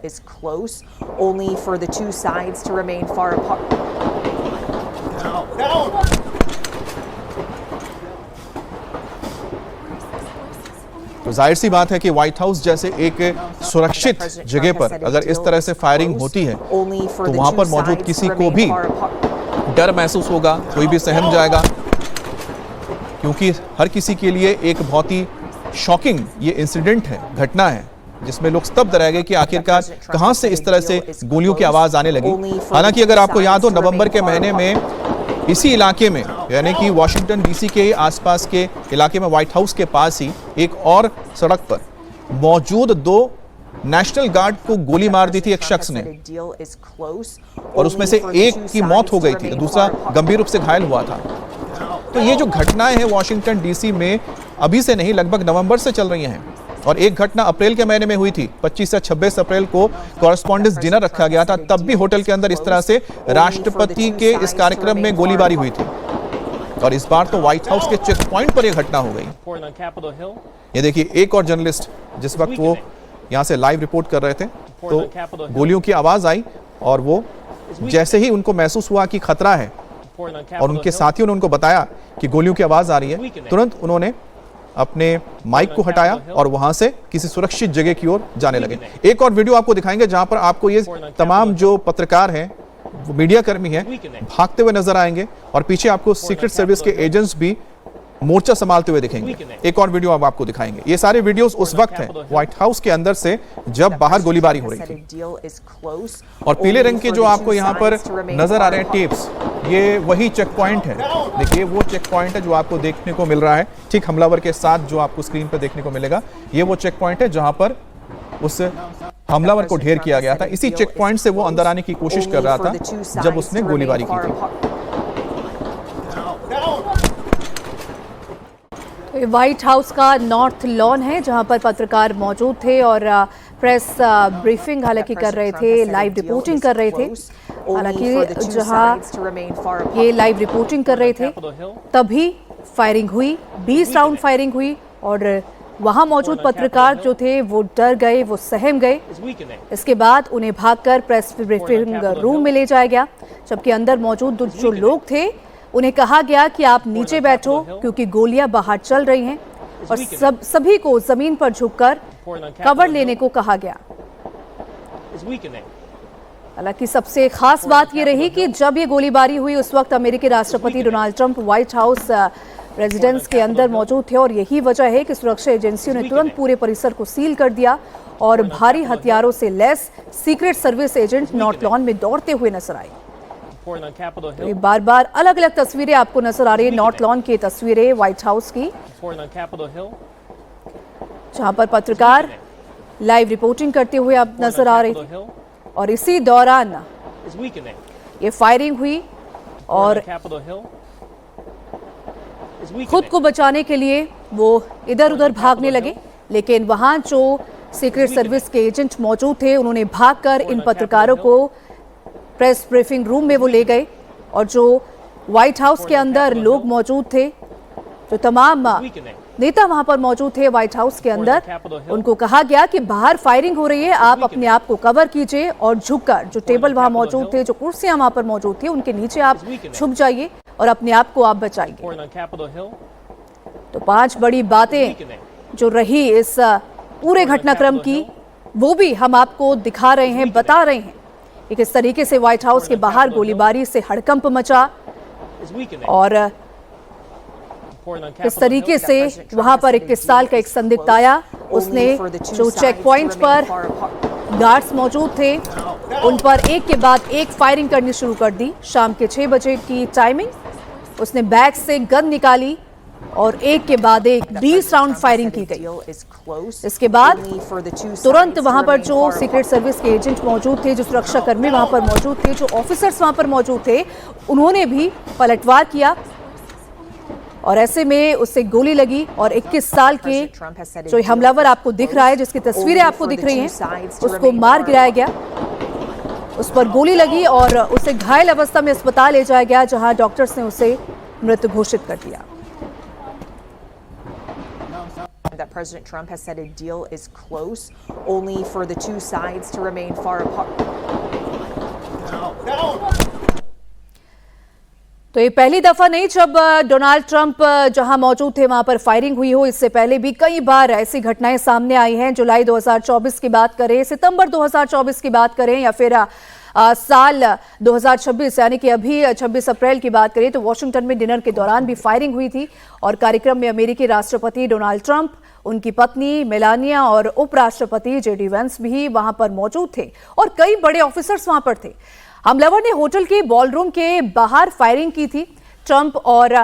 तो जाहिर सी बात है कि व्हाइट हाउस जैसे एक सुरक्षित जगह पर अगर इस तरह से फायरिंग होती है तो वहां पर मौजूद किसी को भी डर महसूस होगा, कोई भी सहम जाएगा, क्योंकि हर किसी के लिए एक बहुत ही शॉकिंग ये इंसिडेंट है, घटना है, जिसमें लोग स्तब्ध रह गए कि आखिरकार कहां से इस तरह से गोलियों की आवाज आने लगी। हालांकि अगर आपको याद हो, नवंबर के महीने में इसी इलाके में, यानी कि वॉशिंगटन डीसी के आसपास के इलाके में, व्हाइट हाउस के पास ही एक और सड़क पर मौजूद 2 नेशनल गार्ड को गोली मार दी थी एक शख्स ने, और उसमें से एक की मौत हो गई थी, दूसरा गंभीर रूप से घायल हुआ था। तो ये जो घटनाएं हैं वॉशिंगटन डीसी में अभी से नहीं, लगभग नवंबर से चल रही हैं। और एक घटना अप्रैल के महीने में हुई थी, 25 से 26 अप्रैल को कॉरेस्पॉन्डेंस डिनर रखा गया था, तब भी होटल के अंदर इस तरह से राष्ट्रपति के इस कार्यक्रम में गोलीबारी हुई थी। और इस बार तो व्हाइट हाउस के चेक पॉइंट पर यह घटना हो गई। ये देखिए, एक और जर्नलिस्ट जिस वक्त वो यहाँ से लाइव रिपोर्ट कर रहे थे तो गोलियों की आवाज आई और वो जैसे ही उनको महसूस हुआ कि खतरा है और उनके साथियों ने उनको बताया कि गोलियों की आवाज आ रही है, तुरंत उन्होंने अपने माइक को हटाया और वहां से किसी सुरक्षित जगह की ओर जाने लगे। एक और वीडियो आपको दिखाएंगे जहां पर आपको ये तमाम जो पत्रकार हैं, वो मीडिया कर्मी हैं, भागते हुए नजर आएंगे और पीछे आपको सीक्रेट सर्विस के एजेंट्स भी मोर्चा संभालते हुए दिखेंगे। एक और वीडियो अब आपको दिखाएंगे। ये सारे वीडियोस उस वक्त हैं व्हाइट हाउस के अंदर से जब बाहर गोलीबारी हो रही थी। और पीले रंग के जो आपको यहाँ पर नजर आ रहे हैं टेप्स, ये वही चेक पॉइंट है। देखिए वो चेक पॉइंट है जो आपको देखने को मिल रहा है ठीक हमलावर के साथ, जो आपको स्क्रीन पर देखने को मिलेगा। ये वो चेक पॉइंट है जहां पर उस हमलावर को ढेर किया गया था। इसी चेक पॉइंट से वो अंदर आने की कोशिश कर रहा था जब उसने गोलीबारी की थी। व्हाइट हाउस का नॉर्थ लॉन है जहां पर पत्रकार मौजूद थे और प्रेस ब्रीफिंग हालांकि कर रहे थे, लाइव रिपोर्टिंग कर रहे थे। हालांकि जहां ये लाइव रिपोर्टिंग कर रहे थे तभी फायरिंग हुई, 20 राउंड फायरिंग हुई और वहां मौजूद पत्रकार जो थे वो डर गए, वो सहम गए। इसके बाद उन्हें भागकर प्रेस ब्रीफिंग रूम में ले जाया गया, जबकि अंदर मौजूद जो लोग थे उन्हें कहा गया कि आप नीचे बैठो क्योंकि गोलियां बाहर चल रही हैं और सभी को जमीन पर झुककर कवर लेने को कहा गया। हालांकि सबसे खास बात यह रही कि जब ये गोलीबारी हुई उस वक्त अमेरिकी राष्ट्रपति Donald Trump white house residence के अंदर मौजूद थे और यही वजह है कि सुरक्षा एजेंसियों ने तुरंत पूरे परिसर को सील कर दिया और भारी हथियारों से लैस secret service agent north lawn में दौड़ते हुए नजर आए। तो बार बार अलग अलग तस्वीरें आपको नजर आ रही है, नॉर्थ लॉन की तस्वीरें व्हाइट हाउस की, जहां पर पत्रकार लाइव रिपोर्टिंग करते हुए आप नजर आ रहे थे और इसी दौरान ये फायरिंग हुई और खुद को बचाने के लिए वो इधर उधर भागने लगे, लेकिन वहां जो सीक्रेट सर्विस के एजेंट मौजूद थे उन्होंने भागकर इन पत्रकारों को प्रेस ब्रीफिंग रूम में वो ले गए और जो व्हाइट हाउस के अंदर लोग मौजूद थे, जो तमाम नेता वहां पर मौजूद थे व्हाइट हाउस के अंदर, उनको कहा गया कि बाहर फायरिंग हो रही है, आप अपने आप को कवर कीजिए और झुककर जो टेबल वहां मौजूद थे, जो कुर्सियां वहां पर मौजूद थी, उनके नीचे आप छुप जाइए और अपने आप को आप बचाइए। तो 5 बड़ी बातें जो रही इस पूरे घटनाक्रम की वो भी हम आपको दिखा रहे हैं, बता रहे हैं कि किस तरीके से व्हाइट हाउस के बाहर गोलीबारी से हड़कंप मचा और किस तरीके से वहां पर 21 साल का एक संदिग्ध आया, उसने जो चेक पॉइंट पर गार्ड्स मौजूद थे उन पर एक के बाद एक फायरिंग करनी शुरू कर दी। शाम के 6 बजे की टाइमिंग, उसने बैग से गन निकाली और एक के बाद एक 20 राउंड फायरिंग की गई। इसके बाद तुरंत वहां पर जो सीक्रेट सर्विस के एजेंट मौजूद थे, जो सुरक्षा कर्मी वहां पर मौजूद थे, जो ऑफिसर्स वहां पर मौजूद थे, उन्होंने भी पलटवार किया और ऐसे में उससे गोली लगी और 21 साल के जो हमलावर आपको दिख रहा है, जिसकी तस्वीरें आपको दिख रही हैं, उसको मार गिराया गया, उस पर गोली लगी और उसे घायल अवस्था में अस्पताल ले जाया गया, जहां डॉक्टर्स ने उसे मृत घोषित कर दिया। That President Trump has said a deal is close, only for the two sides to remain far apart. तो ये पहली दफा नहीं जब डोनाल्ड ट्रंप जहां मौजूद थे वहां पर फायरिंग हुई हो। इससे पहले भी कई बार ऐसी घटनाएं सामने आई हैं। जुलाई 2024 की बात करें, सितंबर 2024 की बात करें या फिर साल 2026 यानी कि अभी 26 अप्रैल की बात करें तो वॉशिंगटन में डिनर के दौरान भी फायरिंग हुई थी और कार्यक्रम में अमेरिकी राष्ट्रपति डोनाल्ड ट्रंप, उनकी पत्नी मेलानिया और उपराष्ट्रपति जेडी वेंस भी वहां पर मौजूद थे और कई बड़े ऑफिसर्स वहां पर थे। हमलावर ने होटल के बॉलरूम के बाहर फायरिंग की थी। ट्रंप और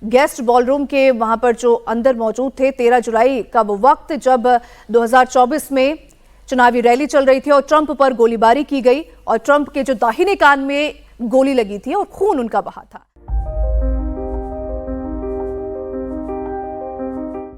गेस्ट बॉलरूम के वहां पर जो अंदर मौजूद थे, 13 जुलाई का वो वक्त जब 2024 में चुनावी रैली चल रही थी और ट्रंप पर गोलीबारी की गई और ट्रंप के जो दाहिने कान में गोली लगी थी और खून उनका बहा था।